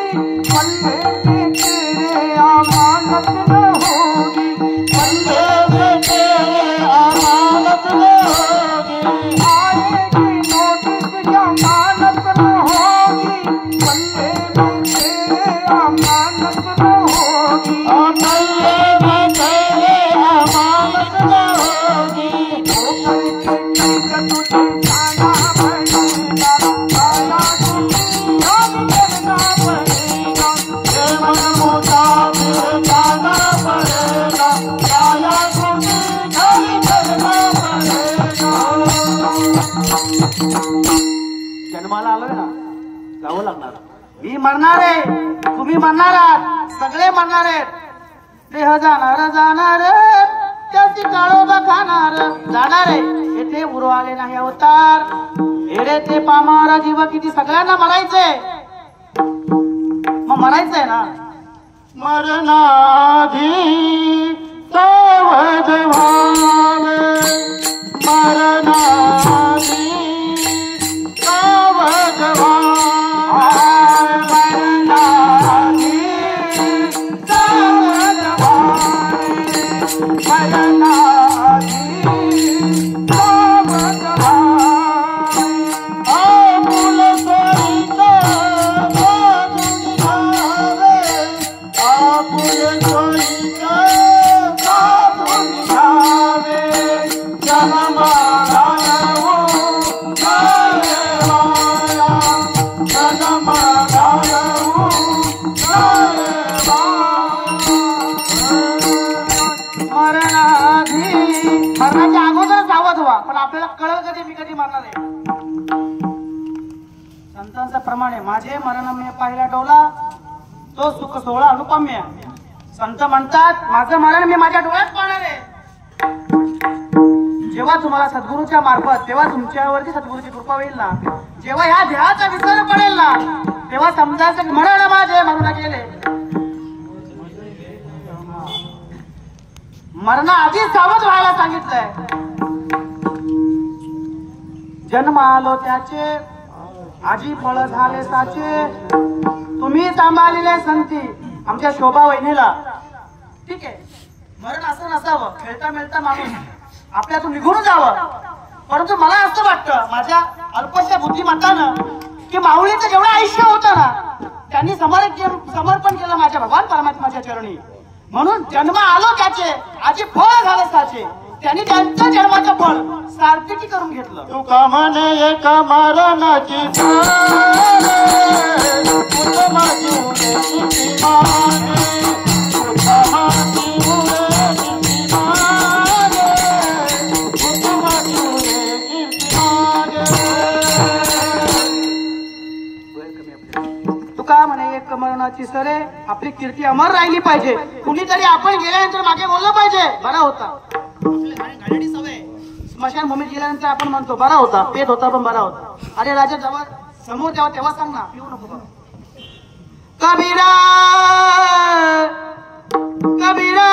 Speaker 2: पल्ले में तेरे अमानत न होगी, पल्ले में तेरे अमानत न होगी. आएगी नोटिस जमानत न होगी, पल्ले में तेरे अमानत न होगी, पल्ले में तेरे अमानत न होगी. वो करके तुझे जाना पड़ेगा, काला कुटी याद करना पड़ेगा. हे मन मुसाफिर जाना पड़ेगा, काला कुटी याद करना पड़ेगा. जन्माला आलोय ना, जावं लागणार. मी मरणार आहे, तुम्ही मरणार आहात, सगळे मरणार आहेत. देह जाणार त्याची काळोबा खाणार. जाणार आहे, येथे उरवाले नाही अवतार. हेरे ते पामारा जीव किती, सगळ्यांना मरायचंय. मग मरायचंय ना. मरणाधी सावधभान, मरणाधी सावधभान, मरणाधी सावधभान, पुढे सोयीचा साधून घ्यावे जन्मा घालवू नये बाया जन्मा घालवू नये मरणाच्या अगोदर सावध व्हा. पण आपल्याला कळलं कधी मी कधी मरणार आहे. संतांचा प्रमाणे माझे मरण मी पाहिला डोला तो सुख सोहळा अनुपम्य. संत म्हणतात माझं मरण मी माझ्या डोळ्यात पाहणार आहे. जेव्हा तुम्हाला सद्गुरूच्या मार्फत तेव्हा तुमच्यावरती सद्गुरूची कृपा होईल ना. जेव्हा ह्या देहाचा विसर पडेल ना तेव्हा समजायचं मरण माझे मरून गेले. मरणा आधीच सावध व्हायला सांगितलंय. जन्म आलो त्याचे आजी फळ झाले साचे तुम्ही सांभाळलेले संती आमच्या शोभा वहिनीला. ठीक आहे मरण असं नसावं खेळता मिळता माणूस आपल्यातून निघून जावं. परंतु मला असं वाटतं माझ्या अल्पशा बुद्धिमत्तानं की माऊलीचं जेवढं आयुष्य होतं ना त्यांनी समर्पण केलं माझ्या भगवान परमात्माच्या चरणी. म्हणून जन्म आलो त्याचे आजी फळ झाले साचे त्यांनी त्यांच्या जन्माचं फळ सार्थकी करून घेतलं. तुका म्हणे एक मरणाची तुका म्हणे एक मरणाची सरे आपली कीर्ती अमर राहिली पाहिजे. कुणीतरी आपण गेल्यानंतर मागे बोललं पाहिजे बरा होता. गाडीची सवय स्मशानभूमीत गेल्यानंतर आपण म्हणतो बरा होता पेट होता पण बरा होता. अरे राजा जेव्हा समोर जेव्हा तेव्हा सांग ना पिऊ नको. कबीरा कबीरा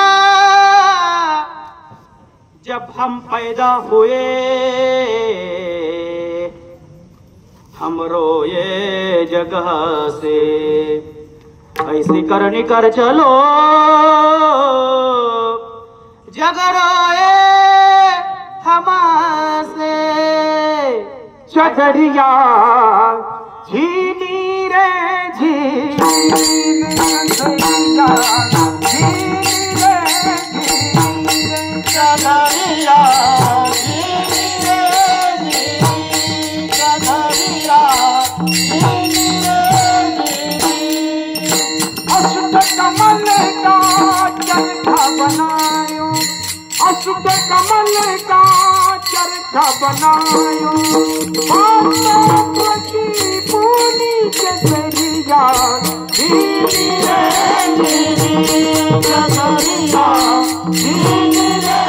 Speaker 2: जब हम पैदा हुए हम रोए जगह से ऐसी करनी कर चलो जग रोए हमसे चढ़िया झीली रे झीली चढ़िया झीली रे झीली चढ़िया झीली रे झीली चढ़िया झीली रे झीली अशुद्ध कमल का चरखा बनायो अशुद्ध कमल का चरखा बनायो की पूनी चरिया झीली रे झीली चरिया झीली रे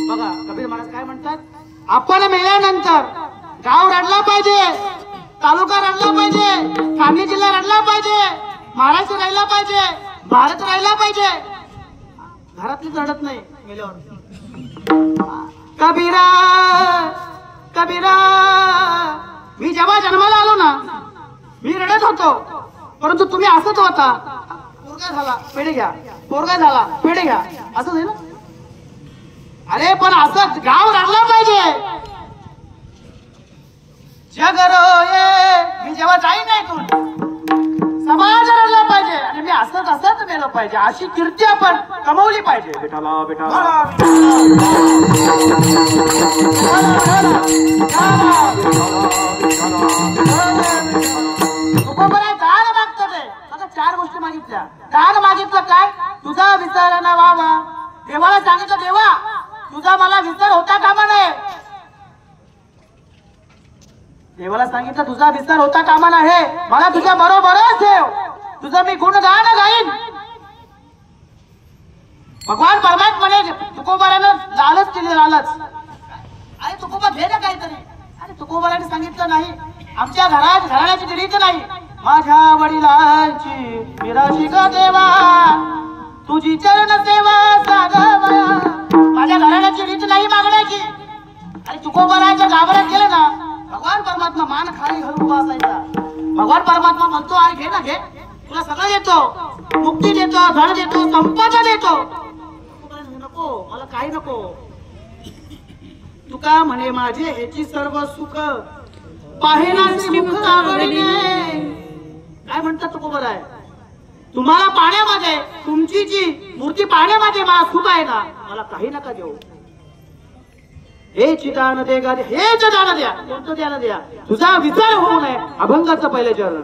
Speaker 2: बघा कबीर महाराज काय म्हणतात. आपण मेल्यानंतर गाव रडला पाहिजे तालुका रडला पाहिजे ठाणे जिल्हा रडला पाहिजे महाराष्ट्र राहिला पाहिजे भारत राहिला पाहिजे. घरातलीच रडत नाही मेल्यावर. कबीरा कबीरा मी जेव्हा जन्माला आलो ना मी रडत होतो परंतु तुम्ही असंच होता. पोरगा झाला पेढे घ्या पोरगा झाला पेढे घ्या असंच आहे ना. अरे पण असं गाव रडला पाहिजे. जग रोये मी जेव्हा जाईन नाही तू समाज रडला पाहिजे आणि मी असंच असंच मेलो पाहिजे अशी कीर्ती आपण कमवली पाहिजे. बेटाला बेटाला दान मागतं ते आता 4 गोष्टी मागितल्या. दान मागितलं काय तुझा विसर ना व्हावा. देवाला सांगितलं देवा तुझा मला विसर होता कामा नये. देवाला सांगितलं तुझा विसर होता कामा नये मला तुझ्या बरोबरच ठेव तुझं मी गुणगान गाईन. भगवान परमात्माने तुकोबारानं लालच केली लालच. अरे तुकोबा घे ना काहीतरी. अरे तुकोबाराने सांगितलं नाही आमच्या घरात घराण्याची दिलीच नाही. माझ्या वडिलांची विराशी ग देवा तुझी चरण सेवा सागावा. माझ्या घराण्याची रीत नाही मागण्याची. आणि तुकोबाराच्या गाभाऱ्यात गेले ना भगवान परमात्मा मान खाली घालून उभा असायचा. भगवान परमात्मा म्हणतो अरे घे ना घे तुला सगळं देतो मुक्ती देतो धन देतो संपदा देतो. नको मला काही नको. तुका म्हणे माझे ह्याची सर्व सुख पाहिना श्री मुख आवडणे. काय म्हणतात तुकोबर आहे, तुम्हाला पाण्यामध्ये तुमची जी मूर्ती पाण्यामध्ये मला सुख आहे ना, मला काही नका देऊ. हे चिदान दे गा, हे दान द्या, कोणतं द्यान द्या, तुझा विचार होऊ नये. अभंगाचं पहिले चरण.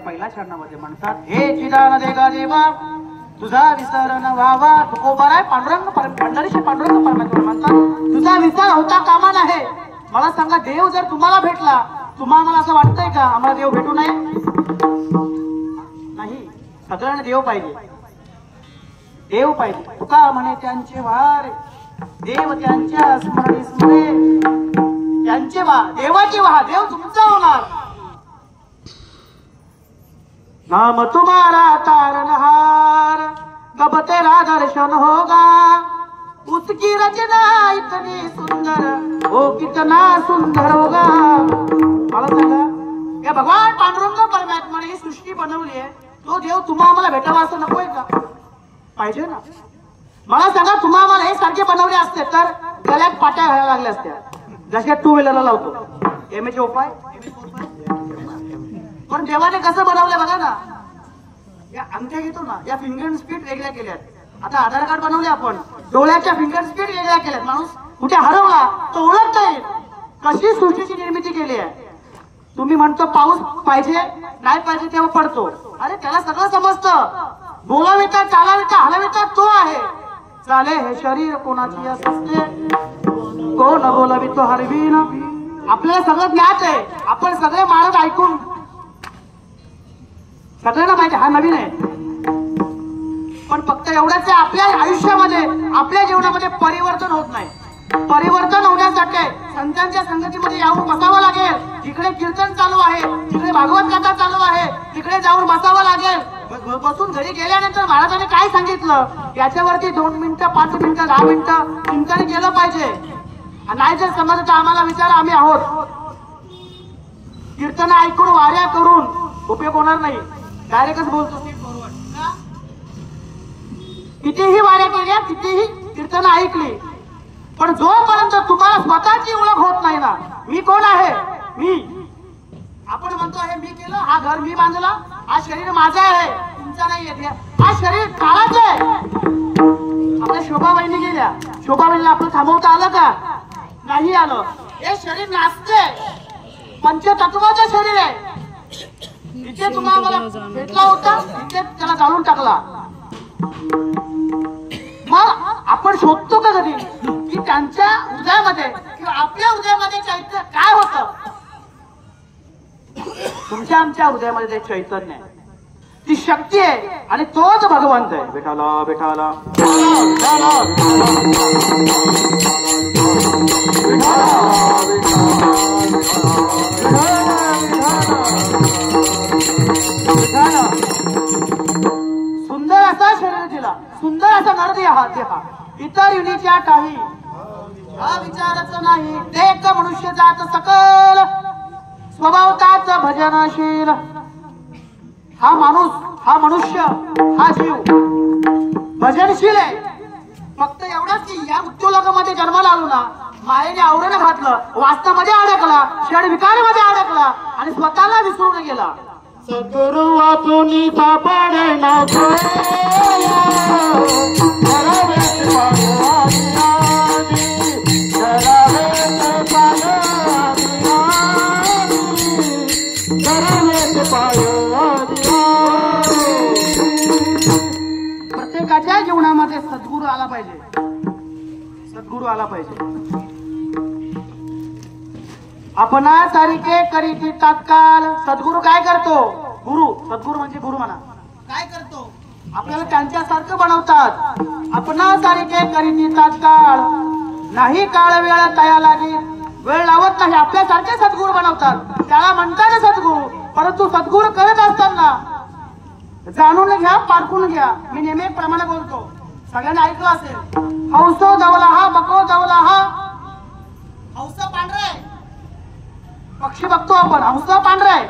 Speaker 2: पहिल्या चरणामध्ये म्हणतात, हे चिदान देगा देवा तुझा विसर न व्हावा. तुकोबार आहे पांडुरंग पंढरीचे पांडुरंग परमेश्वर म्हणतात, तुझा विसर होता कामा नये. मला सांगा, देव जर तुम्हाला भेटला, तुम्हाला मला असं वाटतंय का आम्हाला देव भेटू नये? नाही, सगळ्यांना देव पाहिजे, देव पाहिजे. तुका म्हणे त्यांचे वार देव त्यांच्या स्मरणी स्मरे, त्यांचे वा देवाचे वा देव तुमचा होणार. नाम तुम्हारा तारनहार कब तेरा दर्शन होगा, उसकी रचना इतनी सुंदर हो कितना सुंदर होगा. मला सांगा, या भगवान पांडुरंग परमात्माने ही सृष्टी बनवली आहे, तो देव तुम्हा आम्हाला भेटावा असं नकोय का? पाहिजे ना. मला सांगा, तुम्हा आम्हाला हे सारखे बनवले असते तर गळ्यात पाट्या घालायला लागल्या असत्या, जशा टू व्हीलरला लावतो. एमएचे उपाय, पण देवाने कसं बनवलं बघा ना. या अंगठ्या घेतो ना, या फिंगर स्पीड वेगळ्या केल्यात. आता आधार कार्ड बनवले आपण, डोळ्याच्या फिंगर स्पीड वेगळ्या केल्यात. माणूस कुठे हरवला तो ओळखता येईल. कशी सृष्टीची निर्मिती केली आहे. तुम्ही म्हणतो पाऊस पाहिजे नाही पाहिजे तेव्हा पडतो, अरे त्याला सगळं समजतं. बोलाविता चालाविता हलविता तो आहे. चाले हे शरीर कोणाची असते, कोण बोलावी तो हरवीन. आपल्याला सगळं ज्ञात आहे, आपण सगळे मार्ग ऐकून सगळ्यांना माहिती हा नवीन आहे. पण फक्त एवढंच आहे, आपल्या आयुष्यामध्ये आपल्या जीवनामध्ये परिवर्तन होत नाही. परिवर्तन होण्यासाठी संतांच्या संगतीमध्ये यावं बसावं लागेल. जिकडे कीर्तन चालू आहे, तिकडे भागवत कथा चालू आहे, तिकडे जाऊन बसावं लागेल. बसून घरी गेल्यानंतर महाराजांनी काय सांगितलं याच्यावरती 2 मिनिटं 5 मिनिटं 10 मिनिटं चिंतन केलं पाहिजे. नाही जर समजत आम्हाला विचार, आम्ही आहोत. कीर्तन ऐकून वाऱ्या करून उपयोग होणार नाही. डायरेक्टच बोलतो, कितीही वाऱ्या केल्या, कितीही कीर्तन ऐकली, पण जोपर्यंत तुम्हाला स्वतःची ओळख होत नाही ना, मी कोण आहे, मी आपण म्हणतो हे मी केलं, हा घर मी बांधला, हा शरीर माझा आहे, तुमचा नाही आहे. हा शरीर काळाचं आहे. आपल्या शोभाबाईंनी गेल्या, शोभाबाईंना आपलं थांबवता आलं का? नाही आलं. हे शरीर नाचते, पंचतत्वाचं शरीर आहे. इथे तुम्हाला भेटला होता, इथे त्याला जाळून टाकला. मग आपण शोधतो का कधी की त्यांच्या हृदयामध्ये किंवा आपल्या हृदयामध्ये चैतन्य काय होतं? तुमच्या आमच्या हृदयामध्ये ते चैतन्य आहे, ती शक्ती आहे, आणि तोच भगवंत आहे. विठाला विठाला सुंदर असा शरीर दिला, सुंदर असा नर देहा, इतर युनीच्या काही हा विचारच नाही. एक मनुष्य जात सकल स्वभावताच भजनशील हा माणूस, हा मनुष्य, हा जीव भजनशील आहे. फक्त एवढंच की या मृत्यूलोकामध्ये जन्माला आलो ना, मायेने आवरण घातलं, वास्तवामध्ये अडकला, क्षण विकारामध्ये अडकला आणि स्वतःला विसरून गेला.
Speaker 1: सद्गुरु वाचून सापडे ना
Speaker 2: प्रत्येकाच्या जीवनामध्ये सद्गुरू आला पाहिजे, सद्गुरू आला पाहिजे. आपणासारखे करीती तात्काळ सद्गुरू काय करतो? गुरु, सद्गुरू म्हणजे गुरु म्हणा, काय करतो? आपल्याला त्यांच्यासारखं बनवतात. आपणासारखे करीती तात्काळ नाही काळ वेळ तया लागी, वेळ लावत नाही, आपल्यासारखे सद्गुरू बनवतात. त्याला म्हणतात सद्गुरू. परंतु सद्गुरू करत असताना जाणून घ्या, पारखून घ्या. मी नेहमी प्रमाणे बोलतो, सगळ्यांनी ऐकलं असेल. हौसो धवला हा, बको धवला हा. हौस पांढरा आहे, पक्षी बघतो आपण, हंस पांढरा आहे,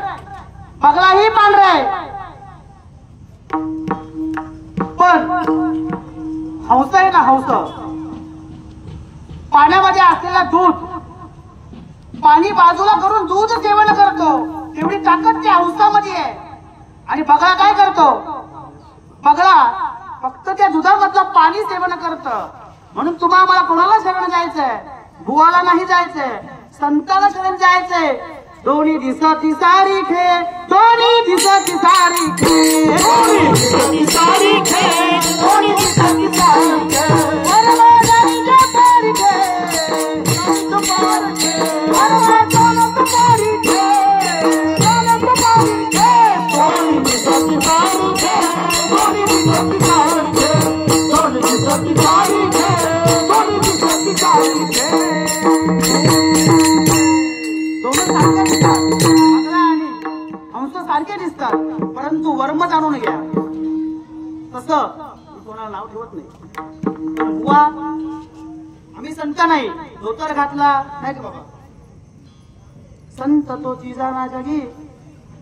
Speaker 2: बगलाही पांढरा आहे. पण हंस आहे ना, हंस पाण्यामध्ये असलेला दूध पाणी बाजूला करून दूध सेवन करतो, तेवढी ताकद त्या हंसामध्ये आहे. आणि बगळा काय करतो? बगळा फक्त त्या दुधामधलं पाणी सेवन करत. म्हणून तुम्हाला मला कोणाला शरण जायचंय? बुवाला नाही जायचंय, संताला शरण जायचंय. दोन्ही दिसती सारीखे, दोन्ही दिसती सारीखे, दोन्ही दिसती सारीखे, दोन्ही दिसती सारीखे. परमानंद पारीखे, आनंद पारीखे, परमानंद पारीखे, आनंद पारीखे. दोन्ही दिसती सारीखे, दोन्ही दिसती सारीखे, दोन्ही दिसती सारीखे, दोन्ही दिसती सारीखे. हंस सारखे दिसतात, परंतु वर्म जाणून घ्या. तसं कोणाला नाव ठेवत नाही. बुवा आम्ही संत नाही, धोतर घातला नाही का बाबा. संत तो चिजाना जगी,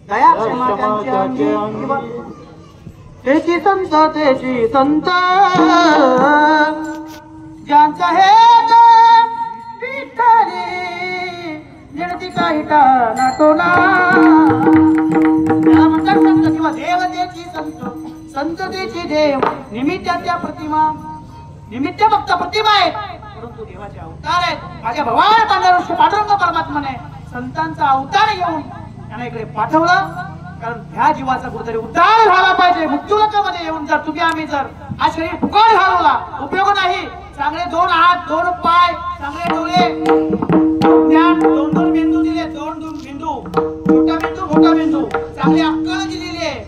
Speaker 2: दया क्षमा त्यांच्या अंगी. तेची संत, तेची संत, ज्यांचा हेत विठ्ठली निर्ती काही नाटोना. त्याला म्हणतात संत किंवा देवतेची संत, संततेची देव. निमित्त त्या प्रतिमा, निमित्त फक्त प्रतिमा आहेत, परंतु देवाचे अवतार आहेत. माझ्या भगवान पांडुरंग परमात्माने संतांचा अवतार घेऊन त्यांना इकडे पाठवलं. कारण ह्या जीवाचा कुठेतरी उद्धार झाला पाहिजे. मृत्यूलोकामध्ये येऊन जर तुम्ही आम्ही जर हा शरीर फुकट घालवला, उपयोग नाही. चांगले 2 हात, 2 पाय, चांगले डोळे, ज्ञान, 2 बिंदू दिले, 2 बिंदू, मोठा बिंदू, मोठा बिंदू, चांगली अक्कल दिलेली आहे.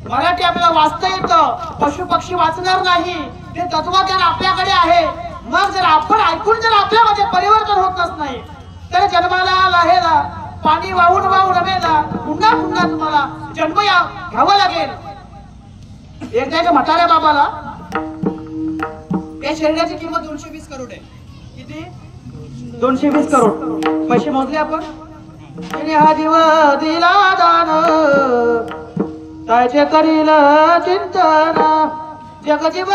Speaker 2: मराठी आपल्याला वाचता येतं, पशु पक्षी वाचणार नाही, ते तत्वज्ञान आपल्याकडे आहे. मग जर आपण ऐकून जर आपल्यामध्ये परिवर्तन होतच नाही, तर जन्माला लहेला पाणी वाहून वाहून रमेला पुन्हा पुन्हा तुम्हाला जन्म घ्यावा लागेल. एकदा एका म्हाताऱ्या बाबाला या शरीराची किंमत 220 करोड आहे. किती? 220 करोड. पैसे मोजले आपण. हा जीव दिला दान, त्याचे करील चिंतन, जगजीव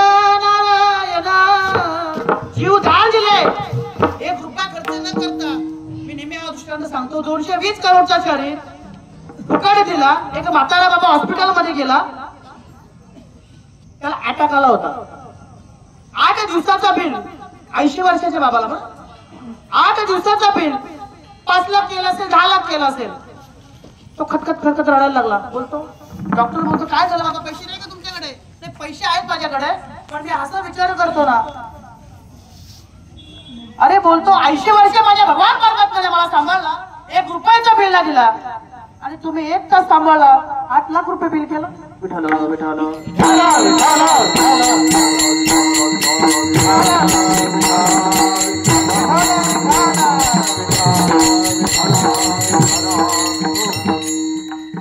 Speaker 2: नारायण. जीव दान दिले, 1 रुपया खर्च न करता. मी नेहमी हा दृष्टांत सांगतो. 220 करोडचा शरीर फुकट दिला. एक म्हातारा बाबा हॉस्पिटल मध्ये गेला, त्याला अटॅक आला होता. 8 दिवसाचा बिल, 80 वर्षाच्या बाबाला, 8 दिवसाचा बिल 5 लाख केलं असेल, 10 लाख केलं असेल. तो खटखट खटखट रडायला लागला. बोलतो, डॉक्टर बोलतो काय झालं बाबा, पैसे नाही का तुमच्याकडे? नाही, पैसे आहेत माझ्याकडे, पण मी असा विचार करतो ना. अरे बोलतो 80 वर्ष माझ्या भगवान परमात्म्याने मला सांभाळला, 1 रुपयाचा बिल नाही दिला, आणि तुम्ही 1 तास सांभाळला, 8 लाख रुपये बिल केलं. विठाल विठाल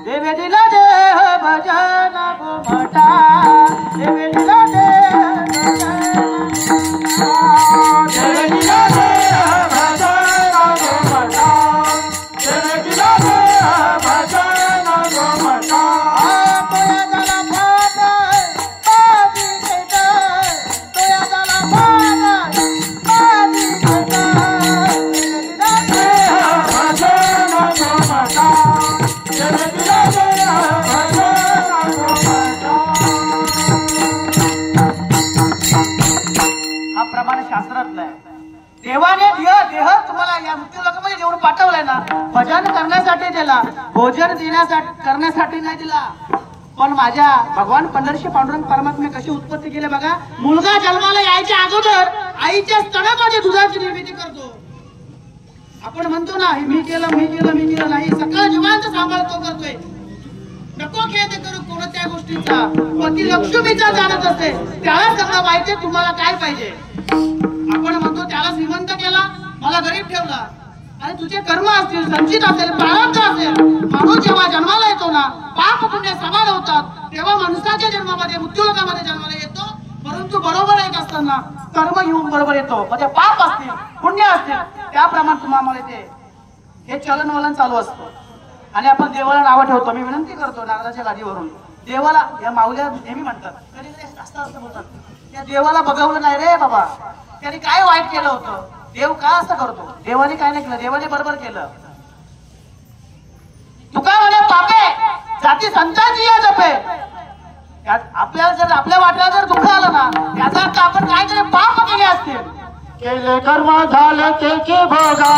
Speaker 2: देवे दिला देह भजन गोमटा, देवे दिला देह
Speaker 1: देवे दिला देह भजन गोमटा, देवे दिला देह
Speaker 2: देवाने देह तुम्हाला या मृत्यू लोकांमध्ये जेवढं पाठवलंय ना, भजन करण्यासाठी दिला, भोजन देण्यासाठी करण्यासाठी नाही दिला. पण माझ्या भगवान पंढरशी पांडुरंग परमात्मे कशी उत्पत्ती केली बघा. मुलगा जन्माला यायच्या अगोदर आईच्या स्तनामध्ये दुधाची निर्मिती करतो. आपण म्हणतो ना, मी केलं नाही, सगळं जीवांचा सांभाळ तो करतोय. नको खेद करू कोणत्या गोष्टीचा, पती लक्ष्मीचा जाणत असते, त्याला सगळं माहिती तुम्हाला काय पाहिजे. आपण म्हणतो त्याला श्रीमंत केला, मला गरीब ठेवला. आणि तुझे कर्म असतील, संचित असेल, प्रारब्ध असेल. माणूस जेव्हा जन्माला येतो ना, पाप पुण्य समान होतात, तेव्हा माणसाच्या जन्मामध्ये मृत्यूलोकामध्ये जन्माला येतो. परंतु बरोबर एक असताना कर्म घेऊन बरोबर येतो. म्हणजे पाप असतील, पुण्य असतील, त्याप्रमाणे तुम्हाला येते. हे चलनवलन चालू असतं. आणि आपण देवाला नावं ठेवतो. मी विनंती करतो नागराच्या गादीवरून, देवाला, या माऊल्या नेहमी म्हणतात, कधी कधी असं बोलतात, त्या देवाला बघवलं नाही रे बाबा, त्याने काय वाईट केलं होतं, देव का असं करतो. देवाने काय नाही केलं, देवाने बरोबर केलं. तुका म्हणे पापे जाती संतांची या जपे. आपल्याला जर आपल्या वाट्याला जर दुःख आलं ना, त्याचा अर्थ आपण काहीतरी पाप केले असतील.
Speaker 1: केले कर्म झाले त्याचे भोगा,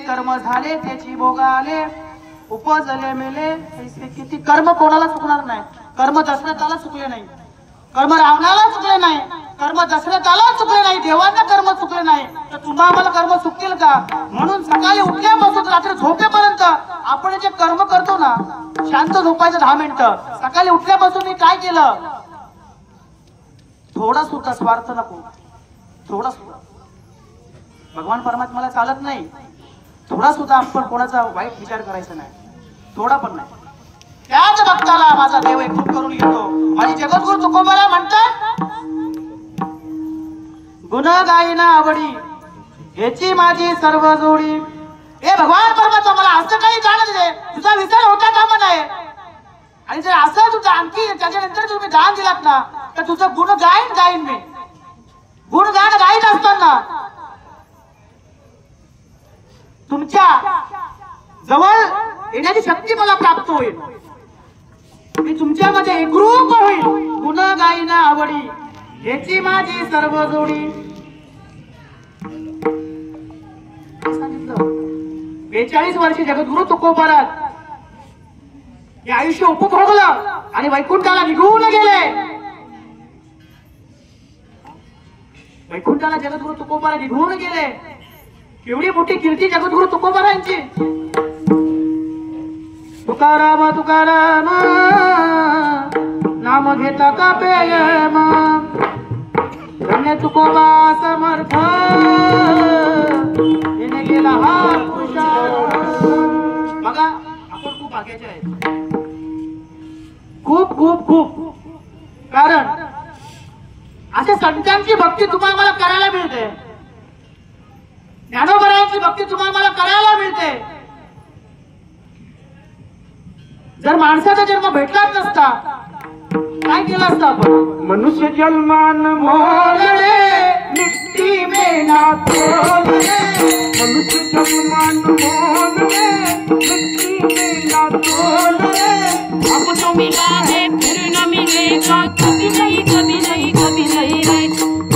Speaker 2: कर्म झाले त्याची भोगा आले, उपजले मेले. किती कर्म कोणाला चुकणार नाही. कर्म दशरथाला चुकले नाही, कर्म रावणाला चुकले नाही, कर्म दशरथाला चुकले नाही, देवांना कर्म चुकले नाही. तर तुम्हा मला कर्म चुकतील का. म्हणून सकाळी उठल्यापासून रात्री झोपेपर्यंत आपण जे कर्म करतो ना, शांत झोपायचं 10 मिनिटं. सकाळी उठल्यापासून मी काय केलं, थोडा सुद्धा स्वार्थ नको, थोडा सुद्धा. भगवान परमात्म्याला चालत नाही थोडा सुद्धा आपण कोणाचा वाईट विचार करायचा नाही, थोडा पण नाही. त्याच भक्ताला माझा देव एकरूप करून घेतो. माझी जगद्गुरु तुकोबाला म्हणतात, गुण गायना आवडी याची माझी सर्व जोडी. हे भगवान परमात्मा मला असं काही जाणत दे, तुझा विचार होता कामा नाही. आणि जर असं तुझं आणखी त्याच्यानंतर तुम्ही दान दिलात ना, तर तुझं गुण गाईन मी. गुणगान गायत असताना तुमच्या जवळ येण्याची शक्ती मला प्राप्त होईल. मी तुमच्यामध्ये एकरूप होईल. गुण गायना आवडी याची माझी सर्व जोडी. 42 वर्षी जगद्गुरु तुकोबारात हे आयुष्य उपभोगलं आणि वैकुंठाला निघून गेले. वैकुंठाला जगद्गुरु तुकोबारा निघून गेले. एवढी मोठी कीर्ती जगद्गुरु तुकोबारांची. तुकाराम तुकाराम नाम घेता का पेयम, धन्य तुकोबा समर्थ येणे गेला हा पुरुषार्थ. बघा आपण खूप भाग्याचे आहेत, खूप खूप खूप. कारण अशा संतांची भक्ती तुम्हाला मला करायला मिळते, ज्ञानोबरायांची भक्ती तुम्हाला मला करायला मिळते. जर माणसाचा जन्म भेटलाच नसता काय केलं असतं आपण.
Speaker 1: मनुष्य जन्मान मोलरे मिट्टी में ना तोलरे, मनुष्य जन्मान मोलरे मिट्टी में ना तोलरे.
Speaker 3: अब तो मिला है फिर न मिलेगा, कभी नहीं कभी नहीं कभी नहीं रे.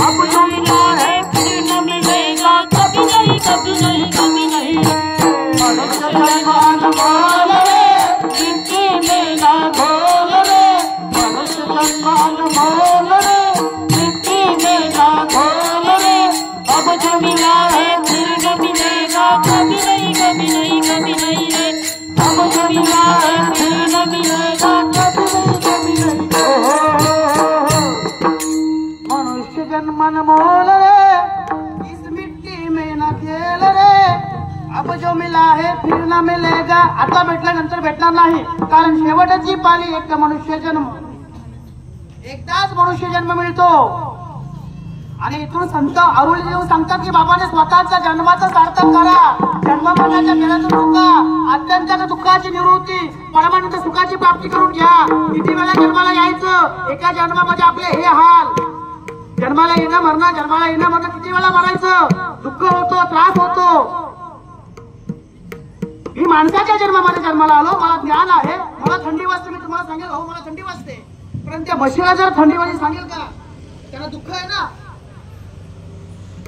Speaker 1: अब तो
Speaker 3: मिला है फिर न मिलेगा, कभी नहीं कभी नहीं कभी नहीं रे.
Speaker 1: मनुष्य जन्मान मोलरे
Speaker 3: मिट्टी में ना घोलरे,
Speaker 1: मनुष्य जन्मान मोलरे
Speaker 3: मिट्टी में ना घोलरे. अब जो मिला है फिर न मिलेगा, कभी नहीं कभी नहीं कभी नहीं रे. अब जो मिला है फिर न मिलेगा, कभी नहीं कभी नहीं.
Speaker 2: मनुष्य जन्मन मोल रे इस मिट्टी में न खेल रे. अब जो मिला है फिर न मिलेगा. आता भेटल्यानंतर भेटणार नाही, कारण शेवटची पाली एक मनुष्य जन्म. एकदाच मनुष्य जन्म मिळतो. आणि इथून संत अरुळ देव सांगतात की बाबाने स्वतःच्या जन्माचं सार्थक करा. जन्ममरणाच्या फेऱ्यातून सुका अत्यंत दुःखाची निवृत्ती परमानंद सुखाची प्राप्ती करून घ्या. किती वेळा जन्माला यायचं, एका जन्मामध्ये आपले हे हाल. जन्माला येणं मरणं, जन्माला येणं मरणं, किती वेळा मरायचं, दुःख होतो, त्रास होतो. मी माणसाच्या जन्मामध्ये जन्माला आलो, मला ज्ञान आहे, मला थंडी वाजते. मी तुम्हाला सांगेल हो मला थंडी वाजते, पण त्या म्हशीला जर थंडी वाजली सांगेल का? त्याला दुःख आहे ना.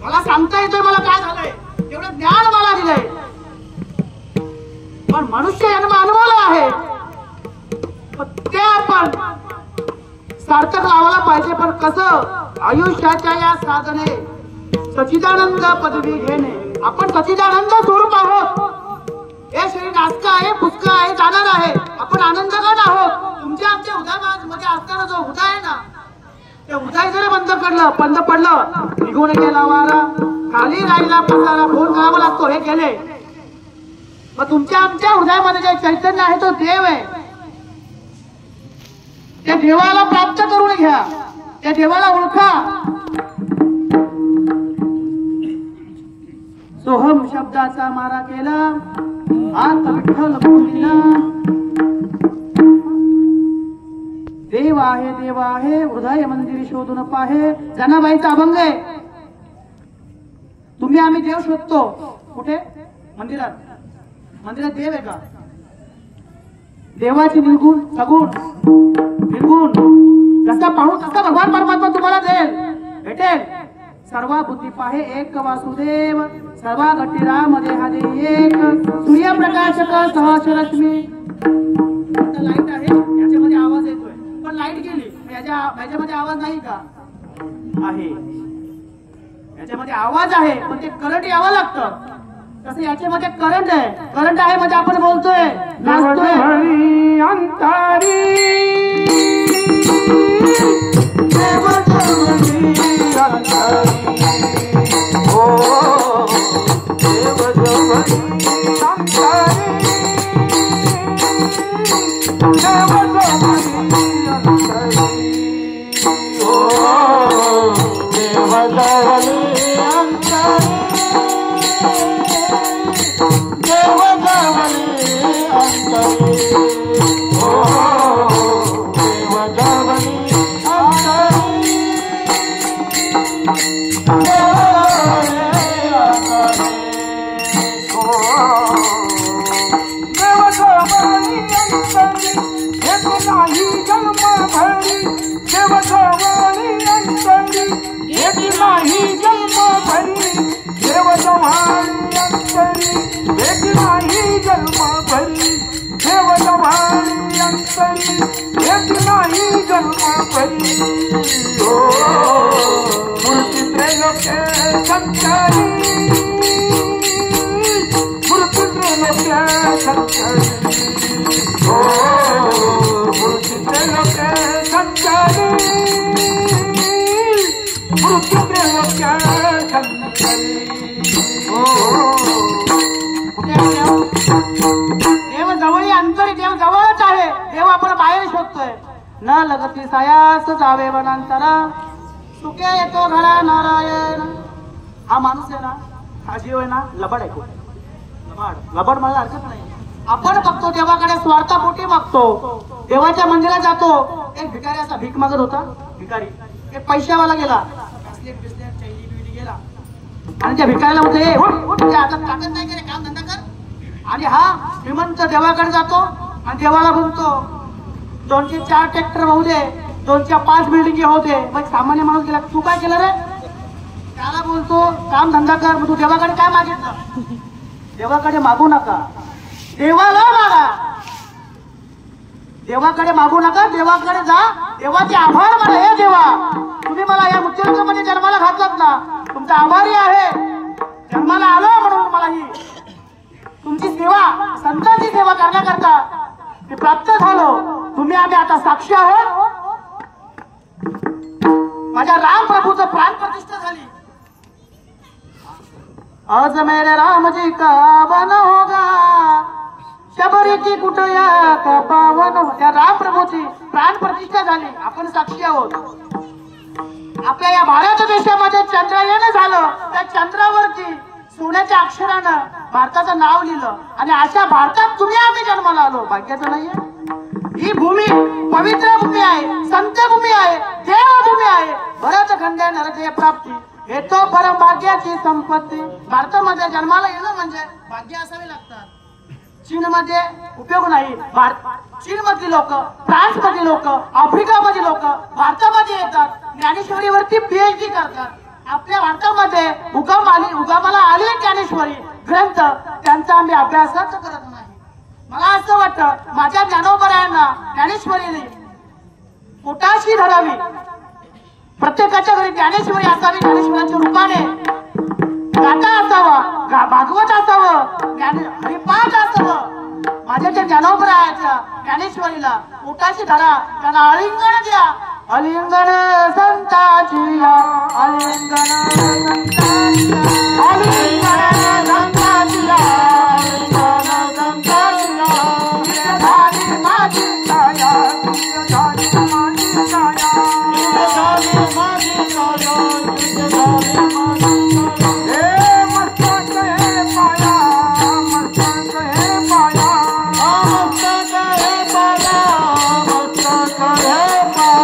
Speaker 2: मला सांगता येतोय मला काय झालंय, एवढं ज्ञान मला दिलंय. पण मनुष्य जन्म अनुभवला आहे, ते आपण सार्थक लावायला पाहिजे. पण कसं? आयुष्याच्या या साधने सच्चिदानंद पदवी घेणे. आपण सच्चिदानंद स्वरूप आहोत. हे शरीर नाचका आहे, पुचका आहे, जाणार आहे. आपण आनंदगण आहोत. तुमच्या आमच्या उदयामध्ये असताना जो उदय आहे ना, त्या उदय जर बंद पडलं निघून गेला वारा, खाली राहिला पसारा, फोन करावा लागतो. हे केले मग तुमच्या आमच्या हृदयामध्ये जे चैतन्य आहे तो देव आहे. त्या देवाला प्राप्त करून घ्या, त्या देवाला ओळखा. सोहम शब्दाचा मारा केला, आत विठ्ठल बोलिला. देव आहे, देव आहे, हृदय मंदिर शोधून पाहे. जनाबाईचा अभंग आहे. तुम्ही आम्ही देव शोधतो कुठे? मंदिरात. मंदिरात देव आहे का? देवाची निर्गुण सगुण निर्गुण जसा पाहू तसा भगवान परमात्मा तुम्हाला भेटेल. सर्व बुद्धी पाहे एक वासुदेव, सर्व गटी राम देहा दे एक. सूर्यप्रकाशक सहस्र रश्मी. लाईट आहे, याच्यामध्ये आवाज येतोय, पण लाईट गेली. याच्यामध्ये आवाज नाही का? आहे. याच्यामध्ये आवाज आहे, पण ते करंट यावं लागतं. तसं याच्यामध्ये करंट आहे. करंट आहे म्हणजे आपण बोलतोय, नाचतोय. अंतरी देव जवळी अंतरी, हो देव जवळी अंतरी, देव जवळी अंतरी, हो देव जवळी अंतरी, देव जवळी अंतरी, हो देव जवळी अंतरी, देव जवळी अंतरी, देव जवळच आहे. देव आपण बाहेर शोधतोय. न लगती सायास जावे वनांतरा, सुखे येतो घरा नारायण. हा माणूस आहे ना, हा जीव आहे ना, लबाड आहे. लबाड मला हरकत नाही. आपण बघतो देवाकडे स्वार्थापोटी बघतो. देवाच्या मंदिरात जातो. एक भिकारी असा भीक मागत होता. भिकारी एक पैशावाला गेला, गेला आणि त्या भिकारीला होते आता ताकद नाही करे, काम धंदा कर. आणि हा श्रीमंत देवाकडे जातो आणि देवाला बोलतो 204 ट्रॅक्टर होऊ दे, 205 बिल्डिंग होऊ दे. मग सामान्य माणूस गेला, तू काय केलं रे? त्याला बोलतो काम धंदा कर. मग तू देवाकडे काय मागितलं? देवाकडे मागू नका, देवाला मागा. देवाकडे मागू नका, देवाकडे जा. देवाचे आभार माना. हे देवा, तुम्ही मला या मुच्चरमध्ये जन्माला घातलात ना, तुमचा आभारी आहे. जन्माला आलो म्हणून मला ही तुमची सेवा, संतांची सेवा करण्याकरता मी प्राप्त झालो. तुम्ही आम्ही आता साक्षी आहोत. माझ्या राम प्रभूचं प्राण प्रतिष्ठा झाली. आज मेरे राम जी का वन होगा, शबरी की कुटया का पावन. त्या राम प्रभूची प्राण प्रतिष्ठा झाली. आपण साक्षी आहोत. आपल्या या भारत देशामध्ये चंद्रायन झालं, त्या चंद्रावरती सोन्याच्या अक्षरानं भारताचं नाव लिहिलं आणि अशा भारतात तुम्ही आम्ही जन्माला आलो. भाग्याचं नाहीये? ही भूमी पवित्र भूमी आहे, संत भूमी आहे, देवभूमी आहे. भरत खंडे नरदेह प्राप्ती हे तो परम भाग्याची संपत्ती. भारतामध्ये जन्माला येणं म्हणजे भाग्य असावे लागतात. चीन मध्ये उपयोग नाही. चीन मधली लोक, फ्रान्स मधली लोक, आफ्रिका मधली लोक भारतामध्ये येतात, ज्ञानेश्वरीवरती PhD करतात. आपल्या भारतामध्ये उगमाला आली ज्ञानेश्वरी ग्रंथ, त्यांचा आम्ही अभ्यासच करत नाही. मला असं वाटतं माझ्या ज्ञानोबरायांना ज्ञानेश्वरीने पोटाशी धरावी. प्रत्येकाच्या घरी ज्ञानेश्वरी असावी, ज्ञानेश्वराच्या रूपाने गाथा असावा, भागवत असावं, हरिपाठ असावं. माझ्या त्या ज्ञानोबरायाच्या ज्ञानेश्वरीला पोटाशी धरा, त्यांना आलिंगन द्या. आलिंगन संताची या, आलिंगन संताची या, आलिंगन संताची या, आलिंगन संताची या. झाली माझी छाया, झाली माझी छाया, झाली माझी छाया, झाली माझी छाया. हे मस्तक हे पाया, मस्तक हे पाया, मस्तक हे पाया, मस्तक हे पाया.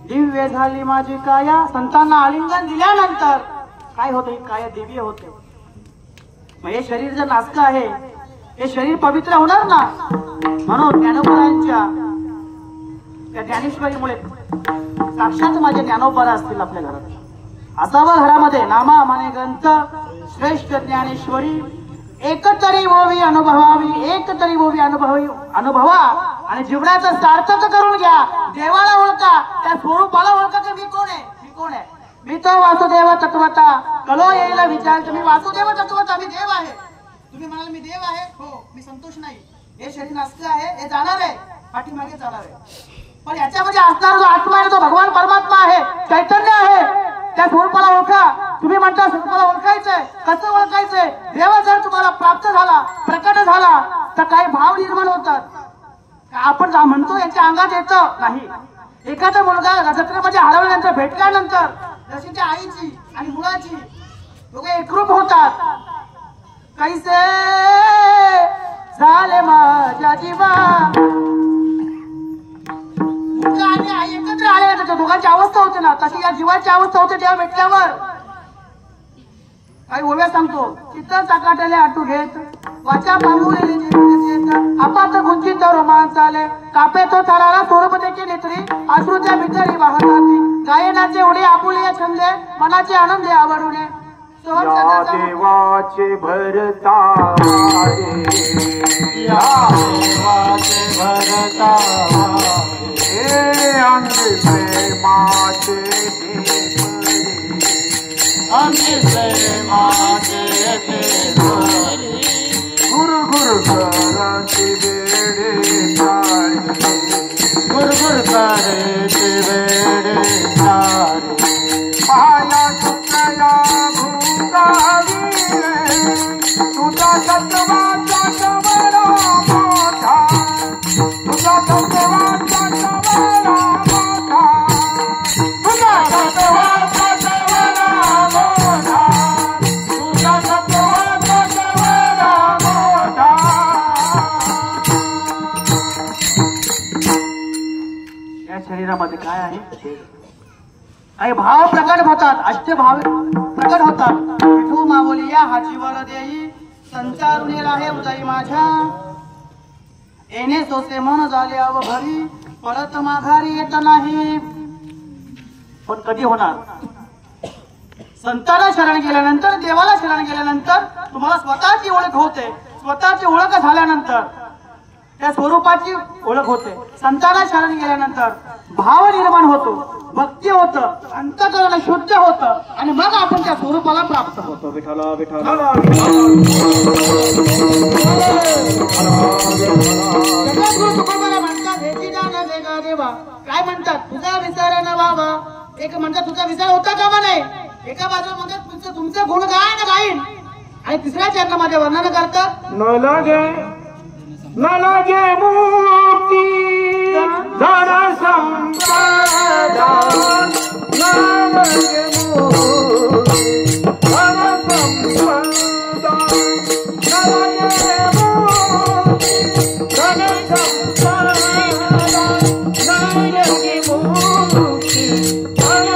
Speaker 2: दिव्य झाली माझी काया. संतांना आलिंगन दिल्यानंतर काय होतं? काया दिव्य होते. मग हे शरीर जर नासक आहे, हे शरीर पवित्र होणार ना. म्हणून ज्ञानोबरांच्या त्या ज्ञानेश्वरीमुळे साक्षात माझे ज्ञानोबरा असतील आपल्या घरात. असावं घरामध्ये नामा माने ग्रंथ श्रेष्ठ ज्ञानेश्वरी. एकतरी भोवी अनुभवावी, एकतरी भोवी अनुभवा आणि जीवनाचं सार्थक करून घ्या. देवाला ओळखा, त्या स्वरूपाला ओळखा की मी कोण आहे, मी कोण आहे. मी तो वासुदेव तत्वता कलो येईल विचार. तुम्ही वासुदेव तत्वता, मी देव आहे. तुम्ही म्हणाल मी देव आहे, हो मी संतोष नाही. हे शरीर नासक आहे, हे जाणार आहे, पाठीमागे जाणार आहे. पण याच्यामध्ये असणारा जो आत्मा आहे, तो भगवान परमात्मा आहे, चैतन्य आहे. त्या स्वरूपाला ओळखा. तुम्ही म्हणता स्वरूपाला ओळखायचंय, कसं ओळखायचंय? देव जर तुम्हाला प्राप्त झाला, प्रकट झाला तर काही भाव निर्माण होतात. आपण म्हणतो यांच्या अंगात येतं नाही. एखादा मुलगा जत्रेमध्ये हरवल्यानंतर, भेटल्यानंतर जशीच्या आईची आणि मुलाची दोघे एकरूप होतात. कैसे झाले माझ्या जीवा. मुलगा आणि आई एकत्र आल्यानंतर दोघांची अवस्था होते ना, तशी या जीवाची अवस्था होते तेव्हा भेटल्यावर. काही ओव्या सांगतो. चित्त चाकाटले आटू घेत, वाचा पांगुलेली जीवन आपात गुंजित रोमांच आले. कापे तो थराला स्वरूप देखील नेत्री, अश्रूच्या भितरी वाहताती. गायनाचे उडे आपुले छंदे, मनाचे आनंदे आवडूने.
Speaker 1: या देवाचे भरतारे, या देवाचे भरतारे, हे अंग प्रेमाचे अंग प्रेमाचे गुरु गुरु करते वेडे चाळे, गुरु गुरु करते वेडे चाळे. माया सुखया भूतावी, तुझा सत्वाचा कवरा मोठा, तुझा सत्वाचा कवरा मोठा, तुझा सत्वाचा कवरा मोठा, तुझा
Speaker 2: त्याच्यामध्ये काय आहे काही भाव प्रकट होतात, अष्टभाव प्रकट होतात. विठू माऊली या हाचीवर देई संचारुणी राहे उदाई माझ्या येणे सोसे मन झाले अवघरी परत माघारी येत नाही. पण कधी होणार? संतांना शरण गेल्यानंतर, देवाला शरण गेल्यानंतर तुम्हाला स्वतःची ओळख होते. स्वतःची ओळख झाल्यानंतर त्या स्वरूपाची ओळख होते. संतांना शरण गेल्यानंतर भाव निर्माण होतो, भक्ती होतं, अंतःकरण शुद्ध होतं आणि मग आपण त्या स्वरूपाला प्राप्त होतो. विठ्ठला विठ्ठला तुकोबाला म्हणतात हे दान वेगा देवा. काय म्हणतात? तुझा विचार न बाबा. एक म्हणतात तुझा विचार होता कामा नये. एका बाजूला म्हणतात तुमचं गुणगान गाईन आणि तिसऱ्या चरणामध्ये वर्णन करतात
Speaker 1: न लागे मुक्ती धन संपदा न लागे मुक्ती धन संपदा न लागे मुक्ती धन संपदा न लागे मुक्ती धन संपदा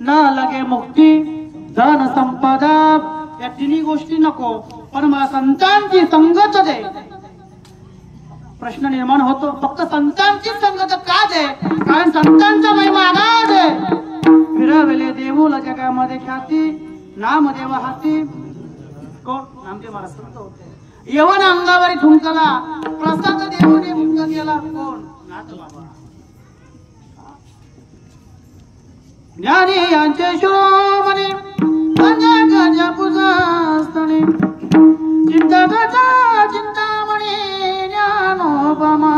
Speaker 2: न लगे मुक्ती धन संपदा. या तिन्ही गोष्टी नको, पण मला संतांची संगत दे. प्रश्न निर्माण होतो, फक्त संतांची संगत का दे? कारण संतांचा महिमा अगाध आहे. फिरवले देऊळ जगामध्ये ख्याती नामदेव हाती. कोण? नामदेव महाराज संत होते. यवन अंगावरी ठुंकला प्रसाद देऊने मुक्त केला. कोण? नाथ बाबा. ज्ञानी यांचे शिरोमणी गजा पूजास्थानी चिंता गजा चिंतामणी ज्ञानोपमा.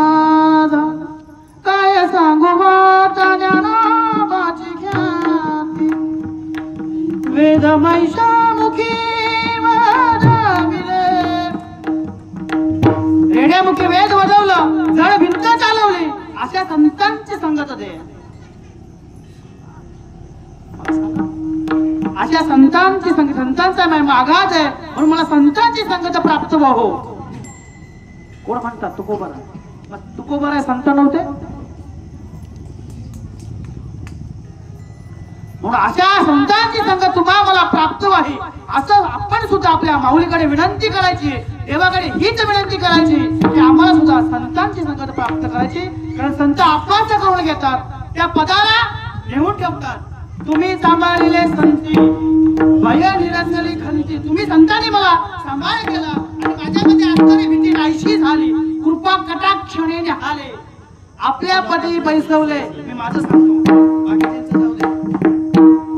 Speaker 2: काय सांगू वार्ता ज्ञानाबाची ख्याती वेद महिषामुखी वाजविले. रेड्यामुखी वेद वाजवलं, जड भिंत चालवली. अशा संतांची संगत दे. अशा संतांची संगत, संतांचा महिमा अगाध आहे म्हणून मला संतांची संगत प्राप्त व्हावो. कोण म्हणतात? तुकोबारा. तुकोबारा संत नव्हते म्हणून अशा संतांची संगत तुम्हाला मला प्राप्त व्हावी असं आपण सुद्धा आपल्या माऊलीकडे विनंती करायची, देवाकडे हीच विनंती करायची की आम्हाला सुद्धा संतांची संगत प्राप्त करायची. कारण संत आत्माच करून घेतात, त्या पदाला नेऊन ठेवतात. तुम्ही सांभाळलेले संती भय निरंजली खंती. तुम्ही संतांनी मला सांभाळ केला आणि माझ्यामध्ये असणारी भीती नाहीशी झाली. कृपा कटाक्षणे निहाले आपल्या पदी बैसवले. मी माझं सांगतो, बाकीच्यांचं जाऊ दे.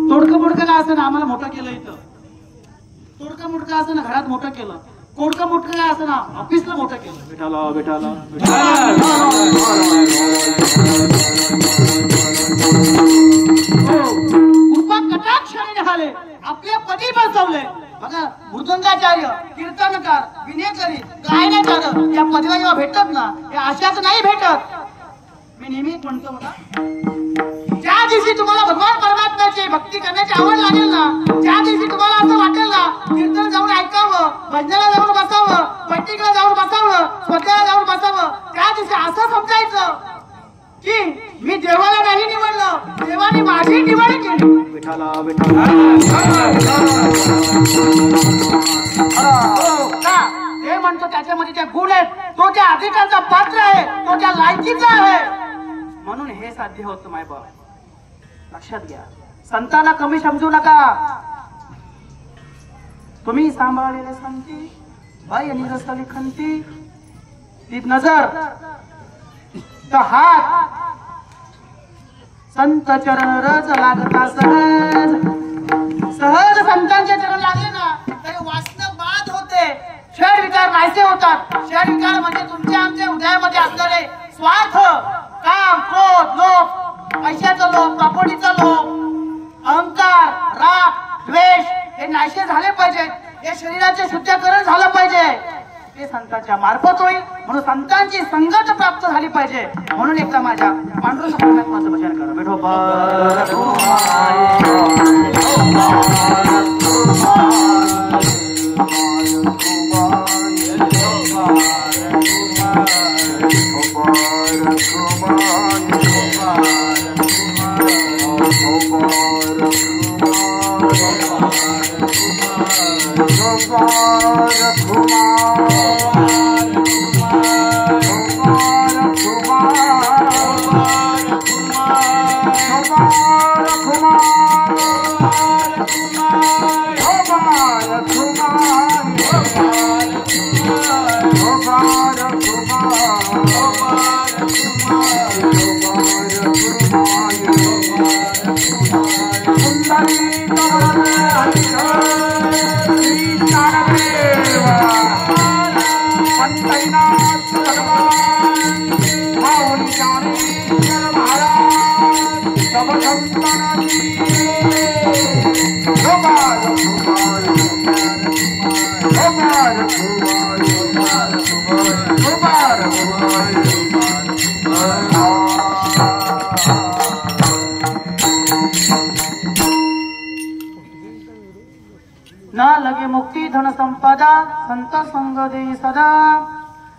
Speaker 2: तोडकं मोडकं का असं ना आम्हाला मोठं केलं इथं. तोडकं मोडकं असं ना घरात मोठं केलं. कोडकं मोठं काय असं ना ऑफिसला मोठं केलं. विठाला विठाला कृपा कटाक्षाने निघाले आपल्या पदी बसवले. बघा मृदंगाचार्य, कीर्तनकार, विनेकरी, गायनकार या पदव्या जेव्हा भेटतात ना, या अशाच नाही भेटत. मी नेहमी म्हणतो बघा, ज्या दिवशी तुम्हाला भगवान परमात्म्याची भक्ती करण्याची आवड लागेल ना, ज्या दिवशी तुम्हाला असं वाटेल ना कीर्तन जाऊन ऐकावं, भजनाला जाऊन बसावं, पट्टिकला जाऊन बसावं, स्वतःला जाऊन बसावं, त्या दिवशी असं समजायचं की मी देवाला नाही निवडलं, देवाने माझी निवड केली. विठाला विठाला ते म्हणतो त्याच्यामध्ये त्या गुण आहेत, तो त्या अधिकाराचा पात्र आहे, तो त्या लायकीचा आहे, म्हणून हे साध्य होतं. माय बाप लक्षात घ्या, संतांना कमी समजू नका. तुम्ही सांभाळलेले संती बाई आणि रसली खंती, ती नजर तर हात संत चरण रज लागता सहज सहज. संतांचे चरण लागले ना तरी वासना बाद होते, षड विकार नाहीसे होतात. षड विकार म्हणजे तुमच्या आमच्या हृदयामध्ये असणारे स्वार्थ, काम, क्रोध, लोभ, पैशाचा लोभ, प्रॉपर्टीचा लोभ, अहंकार, राग, द्वेष हे नाहीसे झाले पाहिजेत. हे शरीराचे शुद्धीकरण झालं पाहिजे, ते संतांच्या मार्फत होईल. म्हणून संतांची संगत प्राप्त झाली पाहिजे. म्हणून एकदा माझ्या पांडुरंग परमात्म्याचं भजन करा. ना लगे मुक्ती धन संपदा संत संग देई सदा.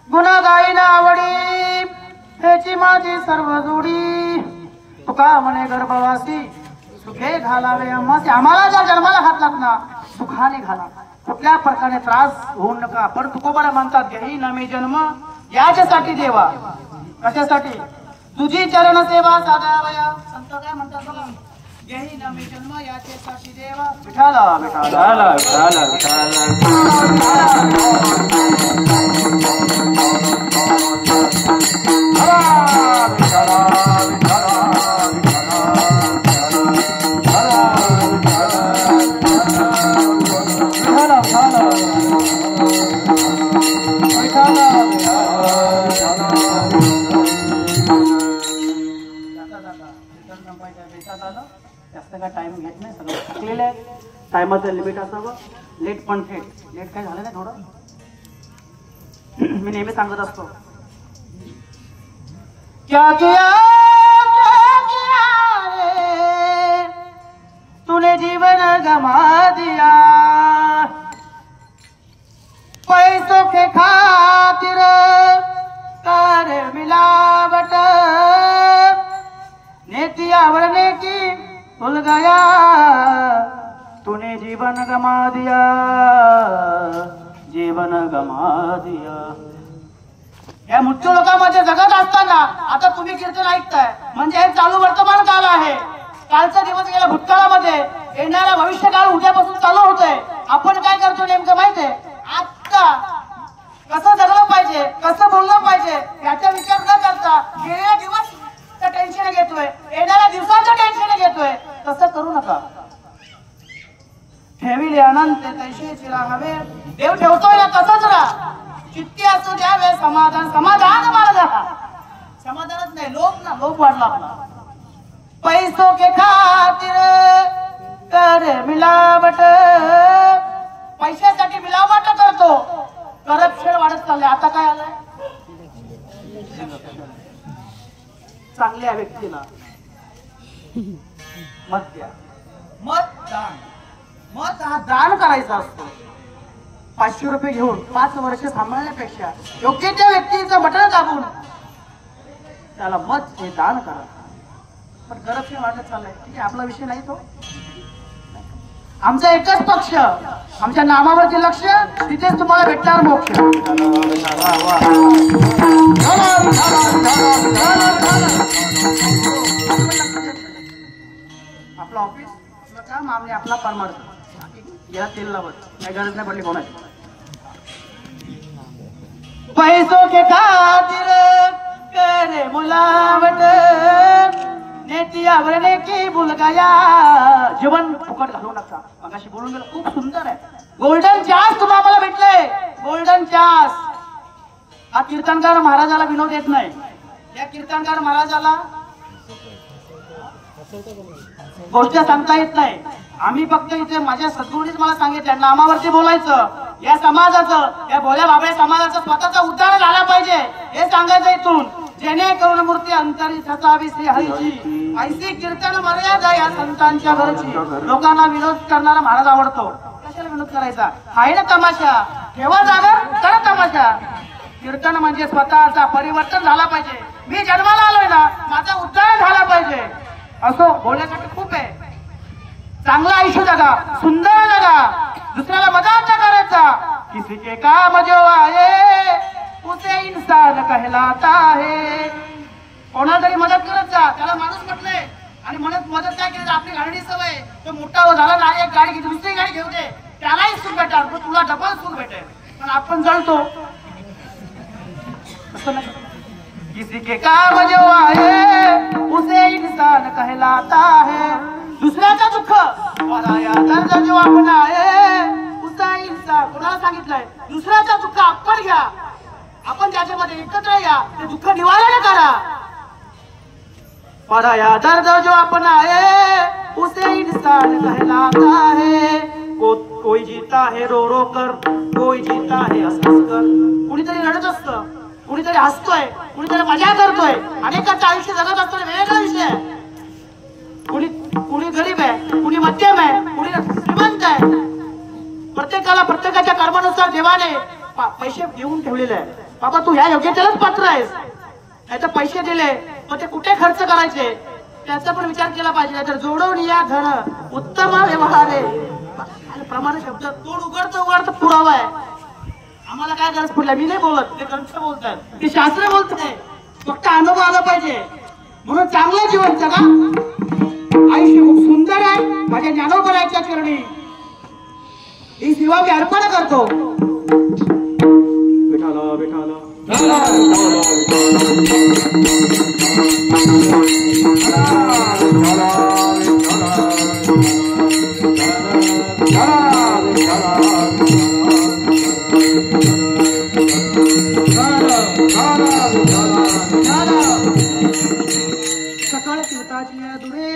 Speaker 2: गुण गाईना आवडी त्याची माझी सर्व जोडी. तुका म्हणे गर्भवासी सुखे घालावे आम्हासी. आम्हाला जर जन्माला घातलात ना सुखाने घाला, कुठल्या प्रकारे त्रास होऊ नका. पण तुकोबाला म्हणतात घेई ना मी जन्म याच्यासाठी देवा. कशासाठी? तुझी चरण सेवा साधावया. संत काय म्हणतात बघा, घेई ना मी जन्म याच्यासाठी देवा. विठाला विठाला विठाला जास्त काय टाइम घेत नाही, सगळं थकलेलं आहे. टायमाचं लिमिट असावं. लेट पण थेट. लेट काय झालं नाही थोडं. मी नेहमी सांगत असतो, क्या किया रे तूने जीवन गमा दिया. पैसों के खातिर कर मिलावट, नेति आवड़ने की भूल गया तूने जीवन गमा दिया, जीवन गमा दिया. या मृत्यू लोकांमध्ये जगत असताना आता तुम्ही कीर्तन ऐकताय म्हणजे हे चालू वर्तमान काल आहे. कालचा दिवस गेला भूतकाळामध्ये, येणारा भविष्यकाळ उद्यापासून चालू होतोय. आपण काय करतो नेमकं माहितीये? आता कसं जगलं पाहिजे, कसं बोललं पाहिजे याचा विचार न करता गेलेला दिवस टेन्शन घेतोय, येणाऱ्या दिवसाचं टेन्शन घेतोय. तसं करू नका. ठेविले अनंत तैशेची राहावे. देव ठेवतोय ना तसंच राहा. चित्ती असू द्यावे समाधान. समाधान मला समाधानच नाही, लोभ ना, लोभ वाढला आपला. पैसों के खातिर कर मिलावट. पैशासाठी मिलावट करतो, करप्शन वाढत चाललंय. आता काय आलंय? चांगल्या व्यक्तीला मत द्या. मतदान. मत हा दान करायचा असतो. 500 रुपये घेऊन 5 वर्ष सांभाळण्यापेक्षा योग्य त्या व्यक्तीचं बटन दाबून त्याला मत हे दान करा. पण करप्शन वाढत चाललंय. ठीक आहे, आपला विषय नाही तो. आमचा एकच पक्ष, आमच्या नामावरचे लक्ष, तिथेच तुम्हाला भेटणार मोक्ष. आपलं ऑफिस, आपलं काम, आम्ही आपला परमार्थ, याला तेल लावत काही गरज नाही पडली कोणाची. पैसों के खातिर करे मुलावट, नेतियावर नेकी भूल गया. जीवन फुकट घालू नका. मगाशी बोलून गेलं, खूप सुंदर आहे. गोल्डन चान्स तुम्हाला भेटले, गोल्डन चान्स. हा कीर्तनकार महाराजाला विनोद येत नाही. या कीर्तनकार महाराजाला गोष्ट सांगता येत नाही. आम्ही फक्त इथे माझ्या सद्गुरूंनीच मला सांगितलं, नामावरती बोलायचं, या समाजाचं, या भोल्या बाबळे समाजाचं स्वतःचा उद्धार झाला पाहिजे हे सांगायचं इथून. जेणेकरून मूर्ती अंतरी सतावी श्री हरीची, ऐसी कीर्तन मर्यादा या संतांच्या घरची. लोकांना विनोद करणारा महाराज आवडतो. कशाला विनोद करायचा? आहे ना तमाशा, ठेवा जागा, करा तमाशा. कीर्तन म्हणजे स्वतःचा परिवर्तन झाला पाहिजे. मी जन्माला आलोय ना, माझा उद्धार झाला पाहिजे. असो बोलण्यासाठी खूप आहे. चांगलं आयुष्य जगा, सुंदर जगा, दुसऱ्याला मदत करायचा. किसी के काम जो आए उसे इंसान कहलाता है. कोणाला तरी मदत करत जा, त्याला माणूस म्हटलंय. आणि मदत काय केली? आपली गाडी सवय, तो मोठा झाला ना, एक गाडी घेते, दुसरी गाडी घेऊ दे, त्यालाही सुख भेटणार, पण तुला डबल सुख भेटेल. पण आपण जळतो. किसी के काम जो आए उसे इंसान कहलाता है. दुसऱ्याचा दुःख पराया दर्द जो अपनाए उसा इंसान. कोणाला सांगितलंय? दुसऱ्याचा दुःख आपण घ्या, आपण त्याच्यामध्ये एकत्र या, ते दुःख निवारण करा. पराया दर्द जो अपनाए उसे इंसान कहलाता है. कोई जीता है रो रो कर, कोई जीता है हंस हंस कर. कुणीतरी रडत असतं, कुणीतरी हसतोय, कुणीतरी मजा करतोय. अनेकांचं आयुष्य जगत असताना वेगळा विषय आहे. कुणी गरीब आहे, कुणी मध्यम आहे, कुणी श्रीमंत आहे. प्रत्येकाला प्रत्येकाच्या कर्मानुसार देवाने पैसे देऊन ठेवलेले आहे. बाबा तू ह्या योग्यतेलाच पात्र आहेस. नाही तर पैसे दिले तर ते कुठे खर्च करायचे त्याचा पण विचार केला पाहिजे. तर जोडून या धन उत्तम व्यवहार आहे. प्रमाणे शब्द तोड उघडतं पुरावा आहे. आम्हाला काय गरज पडल्या? मी नाही बोलत, ते ग्रंथ बोलतात, ते शास्त्र बोलतंय. फक्त अनुभव आला पाहिजे. म्हणून चांगलं जीवन जगा. आयुष्य खूप सुंदर आहे. माझ्या ज्ञानोबराच्या चरणी ही सेवा मी अर्पण करतो. विठाला विठाला सकाळ तीर्थाची दुरे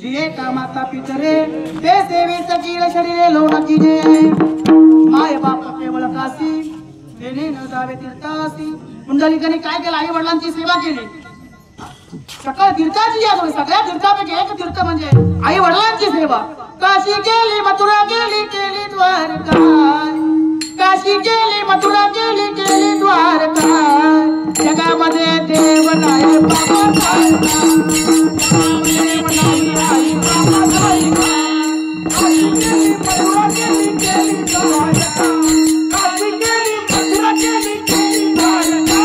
Speaker 2: जिये का माता पितरे ते सेवे सजील शरीरे लोण कीजे. माय बाप केवळ काशी तेने न जावे तीर्थासी. पुंडलिकाने काय केलं? आई वडिलांची सेवा केली. सकाळ तीर्थाची या दुरे, सगळ्या तीर्थापैकी एक तीर्थ म्हणजे आई वडिलांची सेवा. काशी केली, मथुरा केली, केली द्वारका. काशी केली, मथुरा केली, केली द्वारका. जगामध्ये देव नाही बाबा सारखा. देव नाही आई बाबा सारखा. काशी केली, मथुरा केली, केली द्वारका. काशी केली, मथुरा केली, केली द्वारका.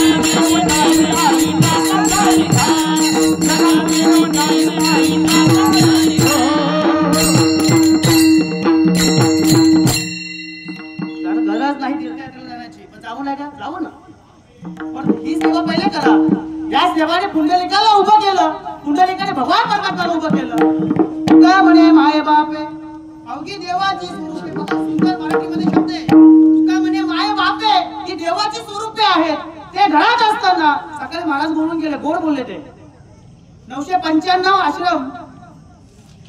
Speaker 2: देव नाही आई बाबा सारखा. देव नाही आई बाबा सारखा. गरज नाही तीर्थयात्रेला जाण्याची, पण जाऊ नाही का? जाऊ ना, पण ही सेवा पहिले करा. या सेवाने पुंडलिकाला उभं केलं. पुंडलिकाने भगवान परमात्म्याला उभं केलं. का म्हणे माय बापे अवघी देवाची स्वरूपे. बघा सुंदर मराठीमध्ये शब्द आहे. तुका म्हणे माय बापे ही देवाची स्वरूपे आहेत. ते घरात असताना सकाळी महाराज बोलून गेले, गोड बोलले. ते 995 आश्रम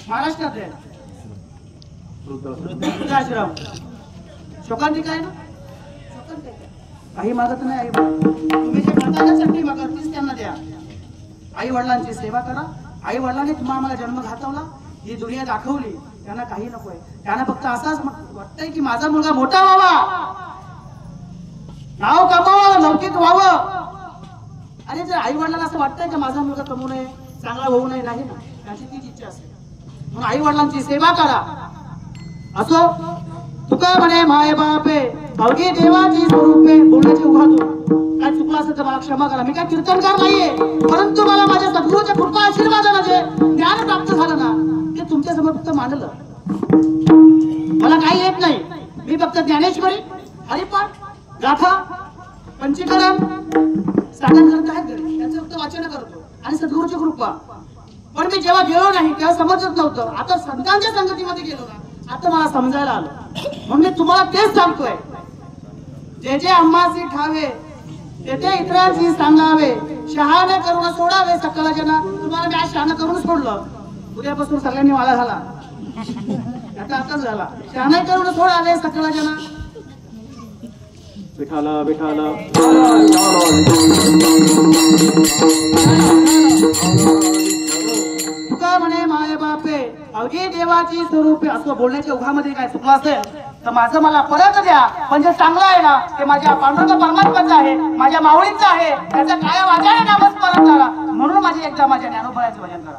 Speaker 2: महाराष्ट्रात आहे. वृद्धाश्रम शोकांतिका आहे ना. काही मागत नाही. आई तुम्ही जे करता ना साठी मागा तीच त्यांना द्या. आई वडिलांची सेवा करा. आई वडिलांनी तुम्हाला जन्म घातवला, ही दुनिया दाखवली. त्यांना काही नकोय. त्यांना फक्त असाच वाटतंय की माझा मुलगा मोठा व्हावा, नाव कमावं, लौकिक व्हावं. आणि जर आई वडिलांना असं वाटतंय की माझा मुलगा कमवू नये, चांगला होऊ नये, नाही ना, त्याची तीच इच्छा असेल. म्हणून आई वडिलांची सेवा करा. असो तुका म्हणे माय बापे अवघी देवाची स्वरूपे बोलण्याची उघातून काय चुकलं असेल तर मला क्षमा करा. मी काय कीर्तनकार नाहीये, परंतु मला माझ्या सद्गुरूच्या कृपा आशीर्वादानं जे ज्ञान प्राप्त झालं ना ते तुमच्या समोर फक्त मांडलं. मला काही येत नाही. मी फक्त ज्ञानेश्वरी, हरिपाठ, गाथा, पंचीकरण साधन करत आहेत घरी, त्यांचं फक्त वाचन करतो आणि सद्गुरूची कृपा. पण मी जेव्हा गेलो नाही तेव्हा समजत नव्हतं. आता संतांच्या संगतीमध्ये गेलो ना आता मला समजायला आलं. म्हणून मी तुम्हाला तेच सांगतोय, जे जे आम्हासी ठावे ते ते इतरांची सांगावे, शहाणे करून सोडावे सकल जना. तुम्हाला मी आज शहाणं करून सोडलं, उद्यापासून सगळ्यांनी वाला झाला. आताच झाला. शहाणे करून सोडावे सकल जना. विठाल विठाल तुका म्हणे माय बापे अवघी देवाची स्वरूपे. असं बोलण्याच्या उघामध्ये काय चुकलं असेल तर माझं मला परत द्या. म्हणजे चांगलं आहे ना ते माझ्या पांडुरंग परमात्म्याचं आहे, माझ्या माऊलींचं आहे. त्याचा काय वाचाने नामस्मरण करा. म्हणून माझी एकदा माझ्या ज्ञानोबळाचं भजन करा.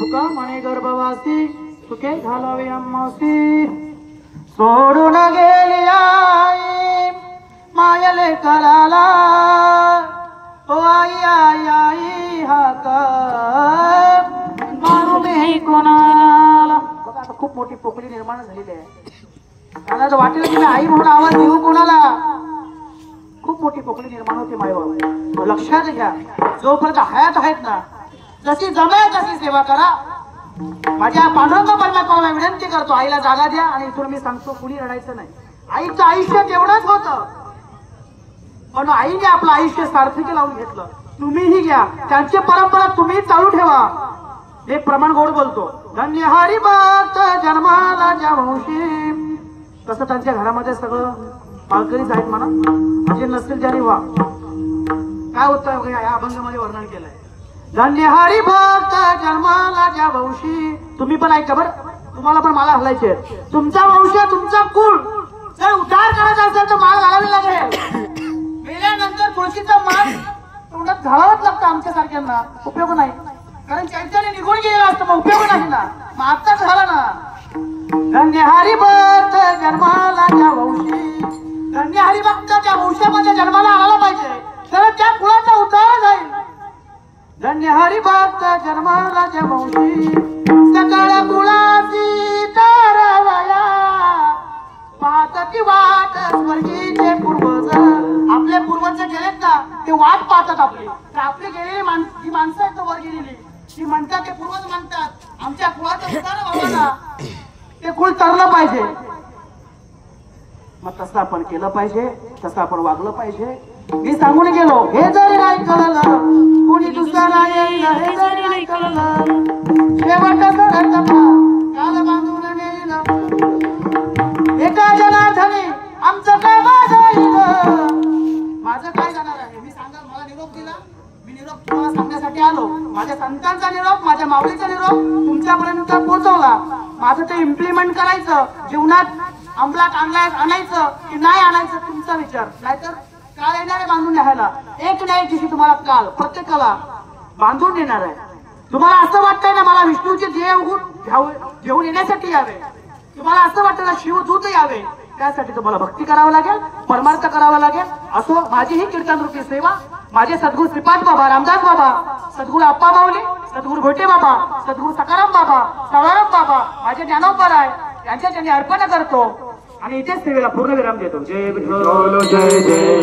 Speaker 2: तुका म्हणे गर्भवासी सुखे घालावे अम्मासी सोडून गेली आई मायले कराला ओ आई आई आई हाक मारू मी कोणाला. बघा आता खूप मोठी पोकळी निर्माण झालेली आहे. मला वाटेल की मी आई म्हणून आवाज देऊ कोणाला. खूप मोठी पोकळी निर्माण होते मायबाप. लक्षात घ्या, जोपर्यंत हयात आहेत ना जशी जमेल तशी सेवा करा. माझ्या पांडुरंग परमात्म्याला विनंती करतो आईला जागा द्या. आणि इथून मी सांगतो कुणी रडायचं नाही. आईचं आयुष्य तेवढंच होतं पण आईने आपलं आयुष्य सार्थकी लावून घेतलं. तुम्हीही घ्या, त्यांची परंपरा तुम्ही चालू ठेवा. हे प्रमाण गोड बोलतो. धन्य हरी भक्त जन्माला ज्या वंशी. तसं त्यांच्या घरामध्ये सगळं मालकरीच आहेत म्हणा, म्हणजे नसतील ज्याने वा काय होतं या अभंगामध्ये वर्णन केलंय. धन्य हरी भक्त जन्माला ज्या वंशी. तुम्ही पण ऐका बरं, तुम्हाला पण माळा घालायचे. तुमचा वंश तुमचा कुळ जर उद्धार करायचा असेल तर माळ घालावी लागेल. मेल्यानंतर तुळशीचा माळ तोंडात घालावंच लागतं. आमच्या सारख्यांना उपयोग नाही, कारण चैतन्य निघून गेलेला असतं, मग उपयोग नाही ना. मग आत्ताच झाला ना. धन्य हरिभक्त जन्माला ज्या वंशी. धन्य हरिभक्ताच्या वंशामध्ये जन्माला आला पाहिजे, तर त्या कुळाचा उद्धार जाईल. धन्य हरिभक्त जन्माला ज्या वंशी. सकळ कुळाची तारवया पाहत वाट स्वर्गीचे पूर्वज. आपले पूर्वज गेलेत ना, ते वाट पाहतात आपली. आपली गेलेली जी माणसं आहेत वर गेलेली, ती म्हणतात, ते पूर्वज म्हणतात आमच्या कुळाचं उद्धार व्हावं ना, ते कुळ तरलं पाहिजे. मग तसं आपण केलं पाहिजे, तसं आपण वागलं पाहिजे. मी सांगून गेलो, हे जरी नाही कळलं कोणी दुसरा येईल, हे जरी नाही कळलं शेवटचा रथमा काल बांधून नेईल. एका जनार्दनी आमचं काय जाईल, माझं काय जाणार आहे. मी सांगा, मला निरोप दिला, मी निरोप तुम्हाला सांगण्यासाठी आलो. माझ्या संतांचा निरोप, माझ्या माऊलीचा निरोप तुमच्यापर्यंत पोहोचवला. माझं ते इम्प्लिमेंट करायचं, जीवनात अंमलात आणायचं की नाही आणायचं तुमचा विचार. नाहीतर काल येणारे बांधून न्यायला. एक नाही दिवशी तुम्हाला काल प्रत्येकाला बांधून देणार आहे. तुम्हाला असं वाटतंय ना मला विष्णूचे देव घेऊन येण्यासाठी यावे, तुम्हाला असं वाटतं ना शिवदूत यावे, त्यासाठी तुम्हाला भक्ती करावं लागेल, परमार्थ करावा लागेल. असो माझी ही कीर्तन रूपी सेवा. माझे सद्गुरू श्रीपाद बाबा, रामदास बाबा, सद्गुरू आप्पा माऊली, सद्गुरू भोटे बाबा, सद्गुरू सकाराम बाबा, सवाराम बाबा, माझे ज्ञानोबर आहे, यांच्या त्यांनी अर्पण करतो आणि इथेच सेवेला पूर्ण विराम देतो. जय विठ्ठल जय जय.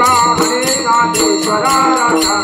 Speaker 1: हरे नागेश्वरा राजा